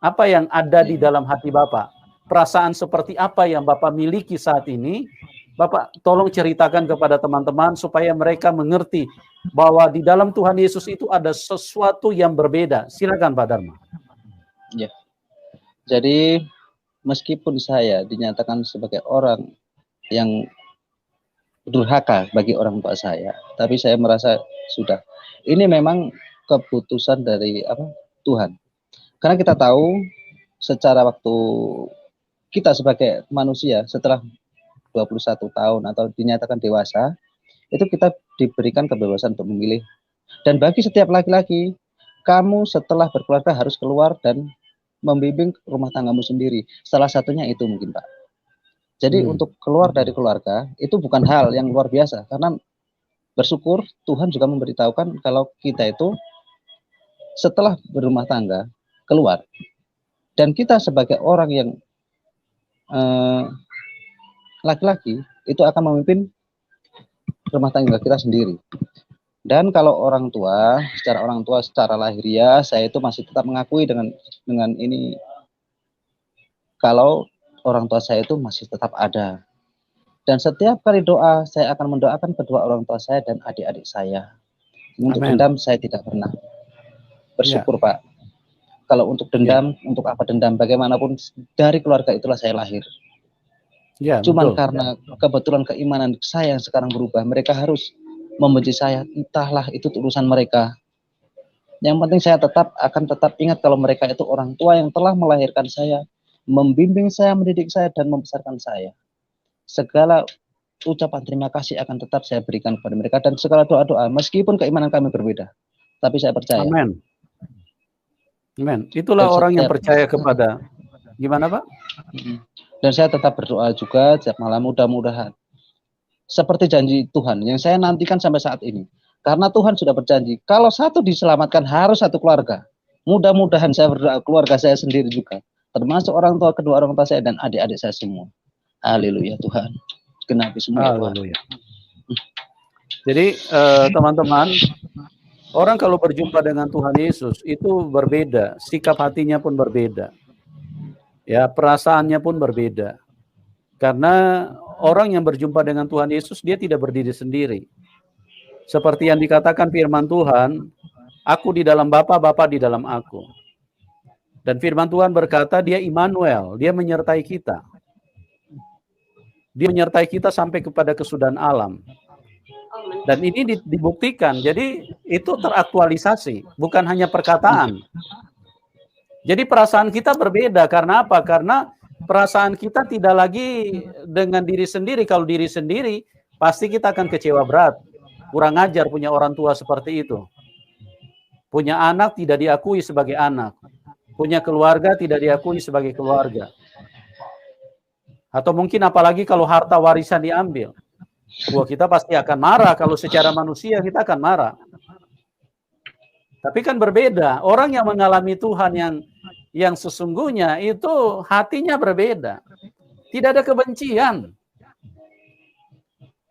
Apa yang ada di dalam hati Bapak? perasaan seperti apa yang Bapak miliki saat ini, Bapak tolong ceritakan kepada teman-teman supaya mereka mengerti bahwa di dalam Tuhan Yesus itu ada sesuatu yang berbeda. Silakan Pak Dharma. Ya. Jadi meskipun saya dinyatakan sebagai orang yang durhaka bagi orang tua saya, tapi saya merasa sudah. Ini memang keputusan dari Tuhan. Karena kita tahu secara waktu kita sebagai manusia setelah 21 tahun atau dinyatakan dewasa, itu kita diberikan kebebasan untuk memilih. Dan bagi setiap laki-laki, kamu setelah berkeluarga harus keluar dan membimbing rumah tanggamu sendiri. Salah satunya itu mungkin Pak. Jadi untuk keluar dari keluarga itu bukan hal yang luar biasa, karena bersyukur Tuhan juga memberitahukan kalau kita itu setelah berumah tangga keluar, dan kita sebagai orang yang laki-laki itu akan memimpin rumah tangga kita sendiri. Dan kalau orang tua, secara lahiriah, saya itu masih tetap mengakui dengan ini, kalau orang tua saya itu masih tetap ada. Dan setiap kali doa, saya akan mendoakan kedua orang tua saya dan adik-adik saya. Untuk dendam, saya tidak pernah. Bersyukur Pak. Kalau untuk dendam, untuk apa dendam, bagaimanapun dari keluarga itulah saya lahir. Cuman karena kebetulan keimanan saya yang sekarang berubah, mereka harus membenci saya, entahlah itu urusan mereka. Yang penting saya akan tetap ingat kalau mereka itu orang tua yang telah melahirkan saya, membimbing saya, mendidik saya, dan membesarkan saya. Segala ucapan terima kasih akan tetap saya berikan kepada mereka, dan segala doa-doa, meskipun keimanan kami berbeda, tapi saya percaya. Amin. Amin. Itulah orang yang percaya kepada. Gimana Pak? Dan saya tetap berdoa juga setiap malam, mudah-mudahan seperti janji Tuhan yang saya nantikan sampai saat ini. Karena Tuhan sudah berjanji, kalau satu diselamatkan harus satu keluarga. Mudah-mudahan saya berdoa keluarga saya sendiri juga, termasuk orang tua, kedua orang tua saya dan adik-adik saya semua. Haleluya Tuhan. Genapi semua Tuhan. Jadi teman-teman, orang kalau berjumpa dengan Tuhan Yesus itu berbeda, sikap hatinya pun berbeda. Ya, perasaannya pun berbeda. Karena orang yang berjumpa dengan Tuhan Yesus, dia tidak berdiri sendiri. Seperti yang dikatakan firman Tuhan, aku di dalam Bapa, Bapa di dalam aku. Dan firman Tuhan berkata, dia Immanuel, dia menyertai kita. Dia menyertai kita sampai kepada kesudahan alam. Dan ini dibuktikan, jadi itu teraktualisasi, bukan hanya perkataan. Jadi perasaan kita berbeda, karena apa? Karena perasaan kita tidak lagi dengan diri sendiri. Kalau diri sendiri, pasti kita akan kecewa berat. Kurang ajar punya orang tua seperti itu. Punya anak tidak diakui sebagai anak. Punya keluarga tidak diakui sebagai keluarga. Atau mungkin apalagi kalau harta warisan diambil. Wah, kita pasti akan marah. Kalau secara manusia kita akan marah. Tapi kan berbeda. Orang yang mengalami Tuhan yang sesungguhnya itu hatinya berbeda. Tidak ada kebencian.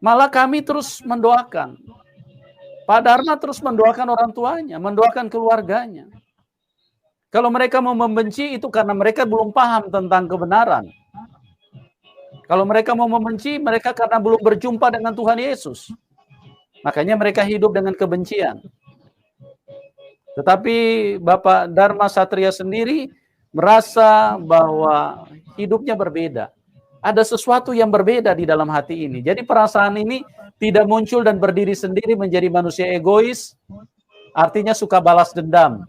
Malah kami terus mendoakan. Pak Dharma terus mendoakan orang tuanya, mendoakan keluarganya. Kalau mereka mau membenci itu karena mereka belum paham tentang kebenaran. Kalau mereka mau membenci, mereka karena belum berjumpa dengan Tuhan Yesus. Makanya mereka hidup dengan kebencian. Tetapi Bapak Dharma Satria sendiri merasa bahwa hidupnya berbeda. Ada sesuatu yang berbeda di dalam hati ini. Jadi perasaan ini tidak muncul dan berdiri sendiri menjadi manusia egois, artinya suka balas dendam.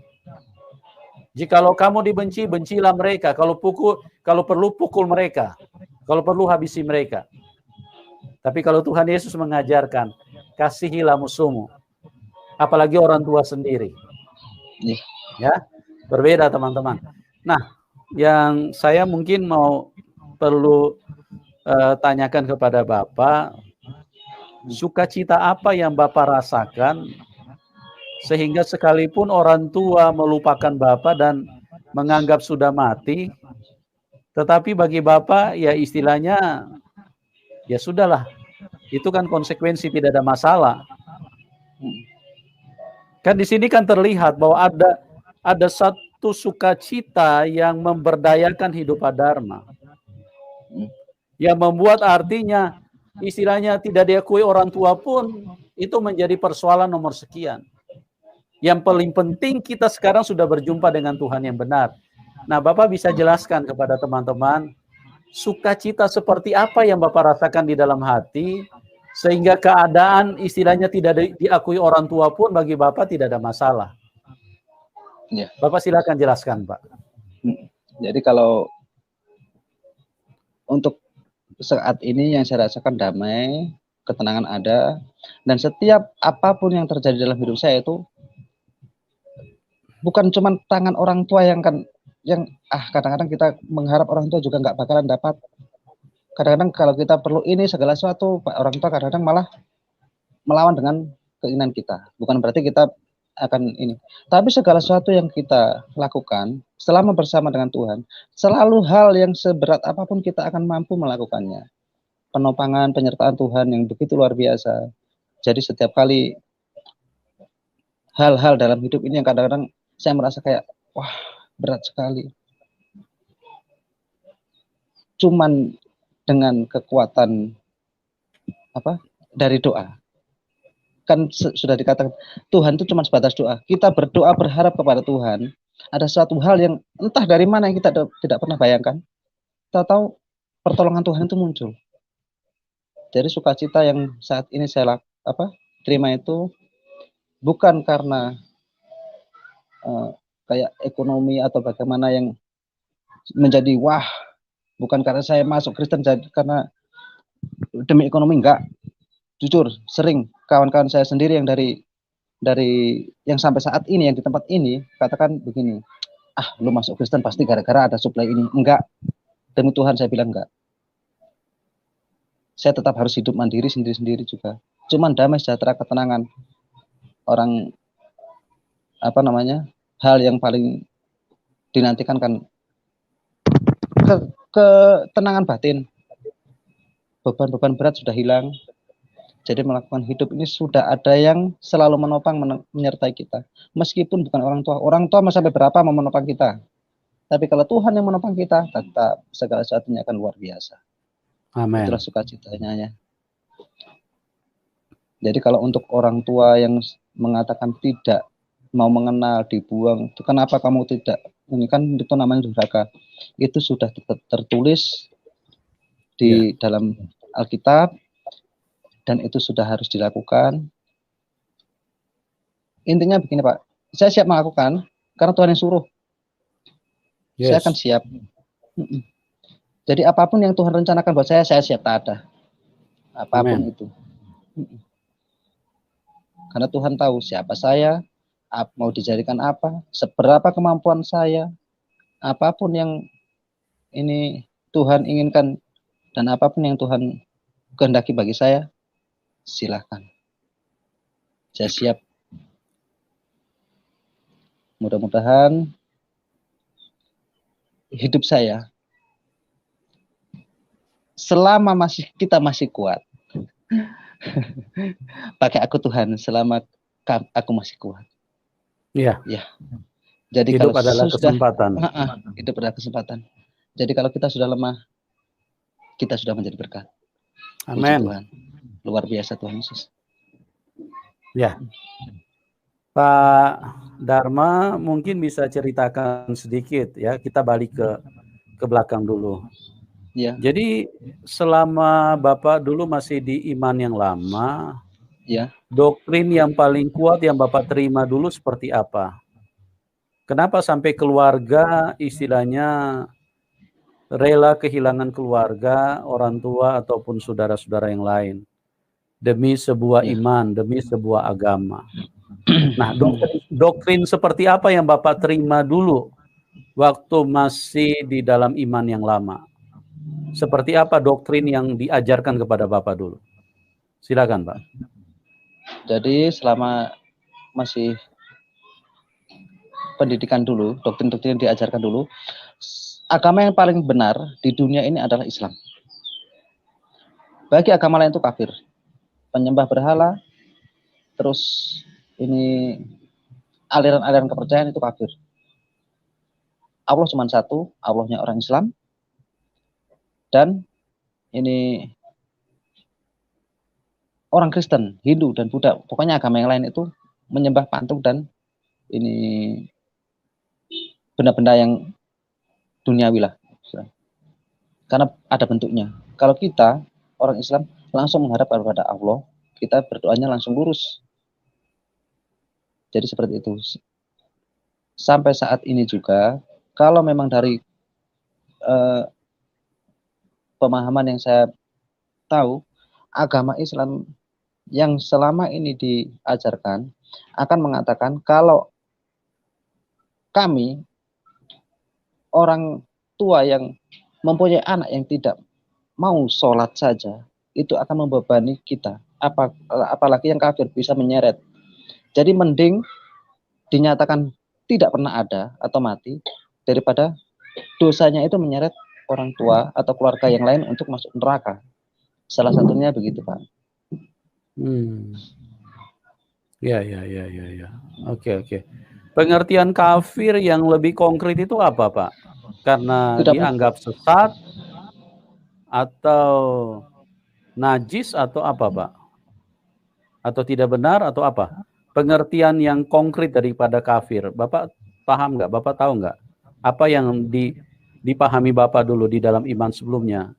Jikalau kamu dibenci, bencilah mereka. Kalau perlu pukul mereka. Kalau perlu habisi mereka. Tapi kalau Tuhan Yesus mengajarkan, kasihilah musuhmu. Apalagi orang tua sendiri. Ya, berbeda teman-teman. Nah, yang saya mungkin perlu tanyakan kepada Bapak, sukacita apa yang Bapak rasakan sehingga sekalipun orang tua melupakan Bapak dan menganggap sudah mati, tetapi bagi Bapak ya istilahnya ya sudahlah, itu kan konsekuensi, tidak ada masalah. Kan di sini kan terlihat bahwa ada satu sukacita yang memberdayakan hidup Pak Dharma. yang membuat artinya istilahnya tidak diakui orang tua pun itu menjadi persoalan nomor sekian. Yang paling penting kita sekarang sudah berjumpa dengan Tuhan yang benar. Nah, Bapak bisa jelaskan kepada teman-teman sukacita seperti apa yang Bapak rasakan di dalam hati sehingga keadaan istilahnya tidak diakui orang tua pun bagi Bapak tidak ada masalah. Ya. Bapak silakan jelaskan, Pak. Jadi kalau untuk saat ini yang saya rasakan damai, ketenangan ada, dan setiap apapun yang terjadi dalam hidup saya itu bukan cuma tangan orang tua yang kadang-kadang kita mengharap orang tua juga nggak bakalan dapat. Kadang-kadang kalau kita perlu ini segala sesuatu, orang tua kadang-kadang malah melawan dengan keinginan kita. Bukan berarti kita akan ini. Tapi segala sesuatu yang kita lakukan selama bersama dengan Tuhan, selalu hal yang seberat apapun kita akan mampu melakukannya. Penopangan, penyertaan Tuhan yang begitu luar biasa. Jadi setiap kali hal-hal dalam hidup ini yang kadang-kadang saya merasa kayak, wah berat sekali. Cuman dengan kekuatan dari doa. Kan sudah dikatakan Tuhan itu cuma sebatas doa. Kita berdoa berharap kepada Tuhan. Ada suatu hal yang entah dari mana yang kita tidak pernah bayangkan. Kita tahu pertolongan Tuhan itu muncul. Jadi sukacita yang saat ini saya terima itu bukan karena kayak ekonomi atau bagaimana yang menjadi wah, bukan karena saya masuk Kristen jadi karena demi ekonomi, enggak. Jujur sering kawan-kawan saya sendiri yang dari yang sampai saat ini yang di tempat ini katakan begini, lu masuk Kristen pasti gara-gara ada suplai ini. Enggak, demi Tuhan saya bilang enggak. Saya tetap harus hidup mandiri sendiri-sendiri juga. Cuman damai sejahtera ketenangan orang hal yang paling dinantikan kan ketenangan batin. Beban-beban berat sudah hilang. Jadi melakukan hidup ini sudah ada yang selalu menopang menyertai kita. Meskipun bukan orang tua. Orang tua sampai berapa mau menopang kita. Tapi kalau Tuhan yang menopang kita, tetap segala sesuatunya akan luar biasa. Amin. Itulah sukacitanya ya. Jadi kalau untuk orang tua yang mengatakan tidak mau mengenal, dibuang, itu kenapa kamu tidak? Ini kan itu namanya durhaka. Itu sudah tertulis di dalam Alkitab. Dan itu sudah harus dilakukan. Intinya begini Pak, saya siap melakukan karena Tuhan yang suruh. Saya akan siap. Jadi apapun yang Tuhan rencanakan buat saya siap taat. Apapun itu. Karena Tuhan tahu siapa saya, mau dijadikan apa, seberapa kemampuan saya, apapun yang ini Tuhan inginkan dan apapun yang Tuhan kehendaki bagi saya, silakan. Saya siap. Mudah-mudahan hidup saya selama kita masih kuat. Pakai aku Tuhan, selama aku masih kuat. Iya. Ya. Jadi hidup kalau adalah kesempatan. Hidup adalah kesempatan. Jadi kalau kita sudah lemah, kita sudah menjadi berkat. Amin. Tuhan. Luar biasa Tuhan Yesus. Ya. Pak Dharma mungkin bisa ceritakan sedikit ya. Kita balik ke belakang dulu. Ya. Jadi selama Bapak dulu masih di iman yang lama, ya. Doktrin yang paling kuat yang Bapak terima dulu seperti apa? Kenapa sampai keluarga istilahnya rela kehilangan keluarga, orang tua ataupun saudara-saudara yang lain demi sebuah iman, demi sebuah agama? Nah, doktrin seperti apa yang Bapak terima dulu waktu masih di dalam iman yang lama? Seperti apa doktrin yang diajarkan kepada Bapak dulu? Silakan, Pak. Jadi selama masih pendidikan dulu, doktrin-doktrin yang diajarkan dulu, agama yang paling benar di dunia ini adalah Islam. Bagi agama lain itu kafir. Penyembah berhala, terus ini aliran-aliran kepercayaan itu kafir. Allah cuma satu, Allahnya orang Islam, dan ini orang Kristen, Hindu dan Buddha, pokoknya agama yang lain itu menyembah patung dan ini benda-benda yang duniawi lah, karena ada bentuknya. Kalau kita orang Islam langsung menghadap kepada Allah, kita berdoanya langsung lurus. Jadi seperti itu. Sampai saat ini juga, kalau memang dari pemahaman yang saya tahu, agama Islam yang selama ini diajarkan akan mengatakan kalau kami orang tua yang mempunyai anak yang tidak mau sholat saja, itu akan membebani kita. Apalagi yang kafir bisa menyeret. Jadi mending dinyatakan tidak pernah ada atau mati daripada dosanya itu menyeret orang tua atau keluarga yang lain untuk masuk neraka. Salah satunya begitu, Pak. Ya. Oke. Pengertian kafir yang lebih konkret itu apa, Pak? Karena Tidak dianggap sesat atau najis atau apa, Pak? Atau tidak benar atau apa? Pengertian yang konkret daripada kafir. Bapak paham nggak? Bapak tahu nggak? Apa yang dipahami Bapak dulu di dalam iman sebelumnya?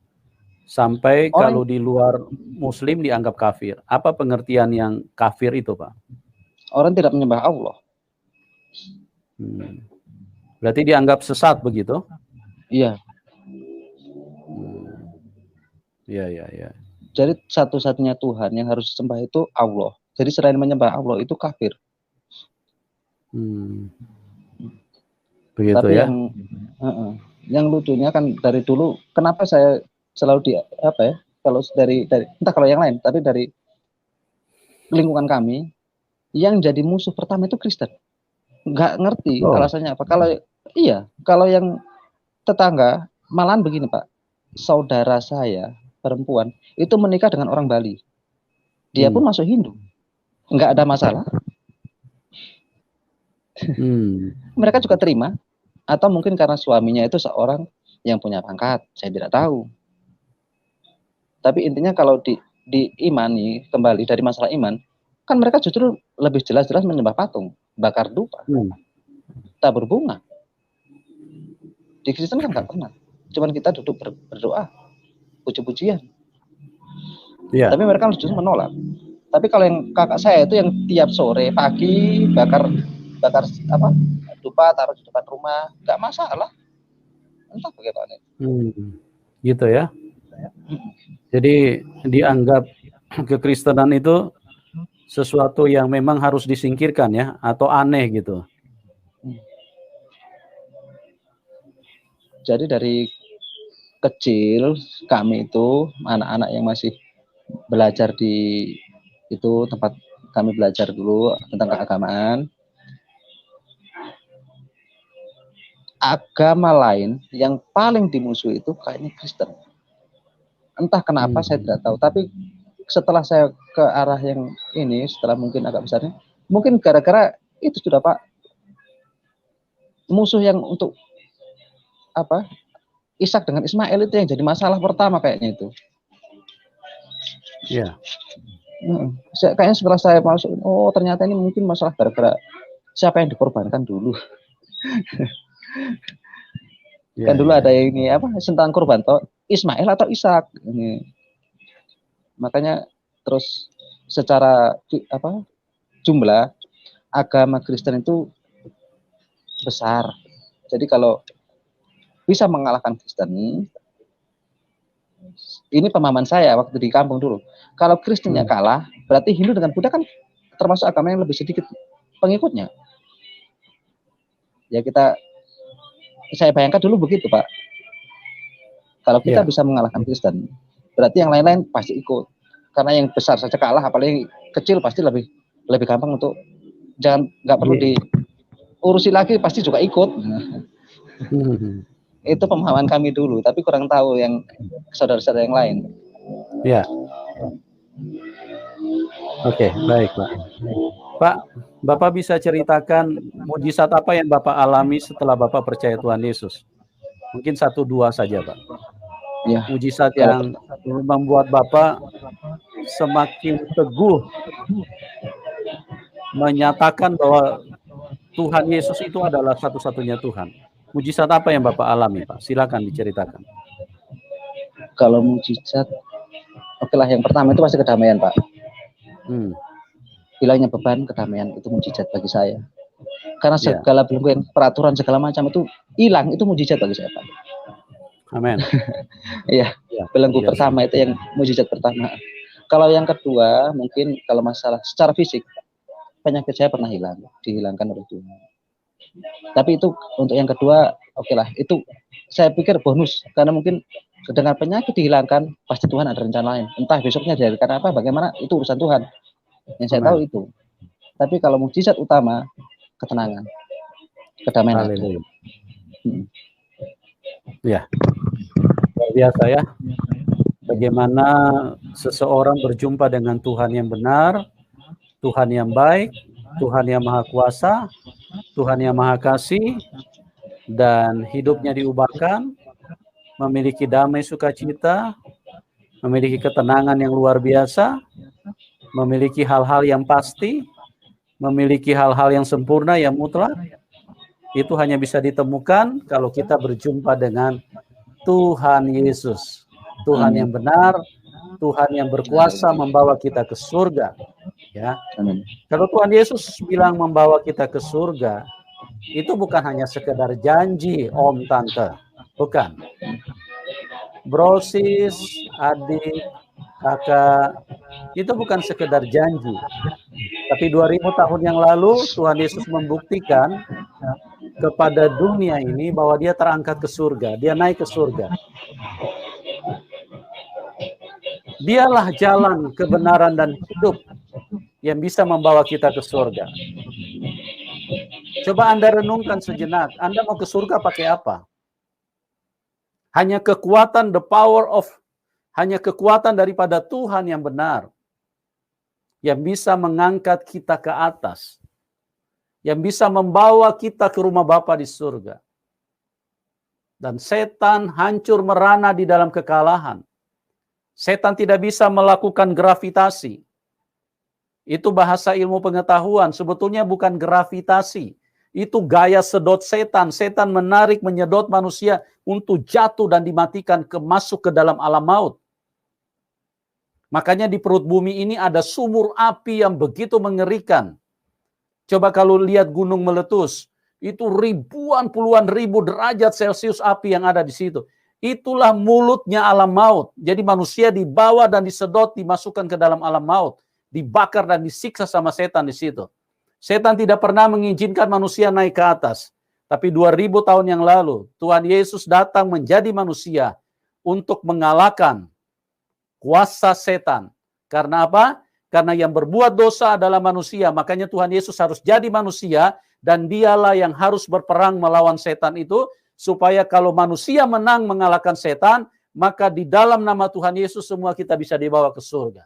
Sampai kalau di luar Muslim dianggap kafir. Apa pengertian yang kafir itu, Pak? Orang tidak menyembah Allah. Berarti dianggap sesat begitu? Iya. Iya. Jadi satu-satunya Tuhan yang harus disembah itu Allah. Jadi selain menyembah Allah itu kafir. Begitu. Tapi ya. Yang lucunya kan dari dulu, kenapa saya selalu kalau dari entah kalau yang lain, tapi dari lingkungan kami yang jadi musuh pertama itu Kristen. Nggak ngerti alasannya apa. Kalau yang tetangga malahan begini, Pak. Saudara saya perempuan itu menikah dengan orang Bali. Dia pun masuk Hindu. Nggak ada masalah. Mereka juga terima. Atau mungkin karena suaminya itu seorang yang punya pangkat. Saya tidak tahu. Tapi intinya kalau diimani kembali dari masalah iman, kan mereka justru lebih jelas-jelas menyembah patung, bakar dupa, tabur bunga. Di Kristen kan nggak pernah. Cuman kita duduk berdoa, puji-pujian. Tapi mereka justru menolak. Tapi kalau yang kakak saya itu yang tiap sore pagi bakar dupa, taruh di depan rumah, nggak masalah. Entah bagaimana. Gitu ya. Jadi dianggap kekristenan itu sesuatu yang memang harus disingkirkan ya, atau aneh gitu. Jadi dari kecil kami itu anak-anak yang masih belajar di itu tempat kami belajar dulu tentang keagamaan, agama lain yang paling dimusuhi itu kayaknya Kristen. Entah kenapa saya tidak tahu, tapi setelah saya ke arah yang ini, setelah mungkin agak besarnya, mungkin gara-gara itu sudah, Pak, musuh yang untuk Ishak dengan Ismail itu yang jadi masalah pertama kayaknya itu. Iya. Kayaknya setelah saya masuk, ternyata ini mungkin masalah gara-gara siapa yang dikorbankan dulu. Kan dulu ada yang ini tentang korban Ismail atau Ishak. Ini. Makanya terus secara jumlah agama Kristen itu besar. Jadi kalau bisa mengalahkan Kristen, ini pemahaman saya waktu di kampung dulu. Kalau Kristennya kalah, berarti Hindu dengan Buddha kan termasuk agama yang lebih sedikit pengikutnya. Ya saya bayangkan dulu begitu, Pak. Kalau kita bisa mengalahkan Kristen, berarti yang lain-lain pasti ikut. Karena yang besar saja kalah, apalagi yang kecil pasti lebih gampang untuk nggak perlu diurusi lagi, pasti juga ikut. Itu pemahaman kami dulu, tapi kurang tahu yang saudara-saudara yang lain. Ya. Oke, baik, Pak. Pak, Bapak bisa ceritakan mujizat apa yang Bapak alami setelah Bapak percaya Tuhan Yesus? Mungkin 1-2 saja, Pak. Ya, Mujizat kalau yang membuat Bapak semakin teguh menyatakan bahwa Tuhan Yesus itu adalah satu-satunya Tuhan. Mujizat apa yang Bapak alami, Pak? Silakan diceritakan. kalau mujizat, oke lah, yang pertama itu pasti kedamaian, Pak. Hilangnya beban, kedamaian itu mujizat bagi saya. Karena segala belenggu, peraturan segala macam itu hilang, itu mujizat bagi saya, Pak. Amin. Iya, belenggu pertama itu yang mujizat pertama. Kalau yang kedua, mungkin kalau masalah secara fisik, penyakit saya pernah hilang, dihilangkan oleh Tuhan. Tapi itu untuk yang kedua, oke lah, itu saya pikir bonus, karena mungkin dengan penyakit dihilangkan, pasti Tuhan ada rencana lain. Entah besoknya dari karena apa, bagaimana, itu urusan Tuhan. Yang saya tahu itu. Tapi kalau mujizat utama, ketenangan, kedamaian. Ya, luar biasa ya. Bagaimana seseorang berjumpa dengan Tuhan yang benar, Tuhan yang baik, Tuhan yang maha kuasa, Tuhan yang maha kasih, dan hidupnya diubahkan, memiliki damai sukacita, memiliki ketenangan yang luar biasa, memiliki hal-hal yang pasti, memiliki hal-hal yang sempurna, yang mutlak. Itu hanya bisa ditemukan kalau kita berjumpa dengan Tuhan Yesus, Tuhan yang benar, Tuhan yang berkuasa membawa kita ke surga. Ya, kalau Tuhan Yesus bilang membawa kita ke surga, itu bukan hanya sekedar janji, Om, Tante, bukan. Brosis, adik, kakak, itu bukan sekedar janji. Tapi 2000 tahun yang lalu Tuhan Yesus membuktikan kepada dunia ini bahwa dia terangkat ke surga, dia naik ke surga. Dialah jalan kebenaran dan hidup yang bisa membawa kita ke surga. Coba Anda renungkan sejenak, Anda mau ke surga pakai apa? Hanya kekuatan, hanya kekuatan daripada Tuhan yang benar, yang bisa mengangkat kita ke atas, yang bisa membawa kita ke rumah Bapa di surga. Dan setan hancur merana di dalam kekalahan. Setan tidak bisa melakukan gravitasi. Itu bahasa ilmu pengetahuan, sebetulnya bukan gravitasi. Itu gaya sedot setan. Setan menarik, menyedot manusia untuk jatuh dan dimatikan, masuk ke dalam alam maut. Makanya di perut bumi ini ada sumur api yang begitu mengerikan. Coba kalau lihat gunung meletus, itu ribuan, puluhan ribu derajat Celcius api yang ada di situ. Itulah mulutnya alam maut. Jadi manusia dibawa dan disedot, dimasukkan ke dalam alam maut. Dibakar dan disiksa sama setan di situ. Setan tidak pernah mengizinkan manusia naik ke atas. Tapi 2000 tahun yang lalu, Tuhan Yesus datang menjadi manusia untuk mengalahkan kuasa setan. Karena apa? Karena yang berbuat dosa adalah manusia. Makanya Tuhan Yesus harus jadi manusia dan dialah yang harus berperang melawan setan itu. Supaya kalau manusia menang mengalahkan setan, maka di dalam nama Tuhan Yesus semua kita bisa dibawa ke surga.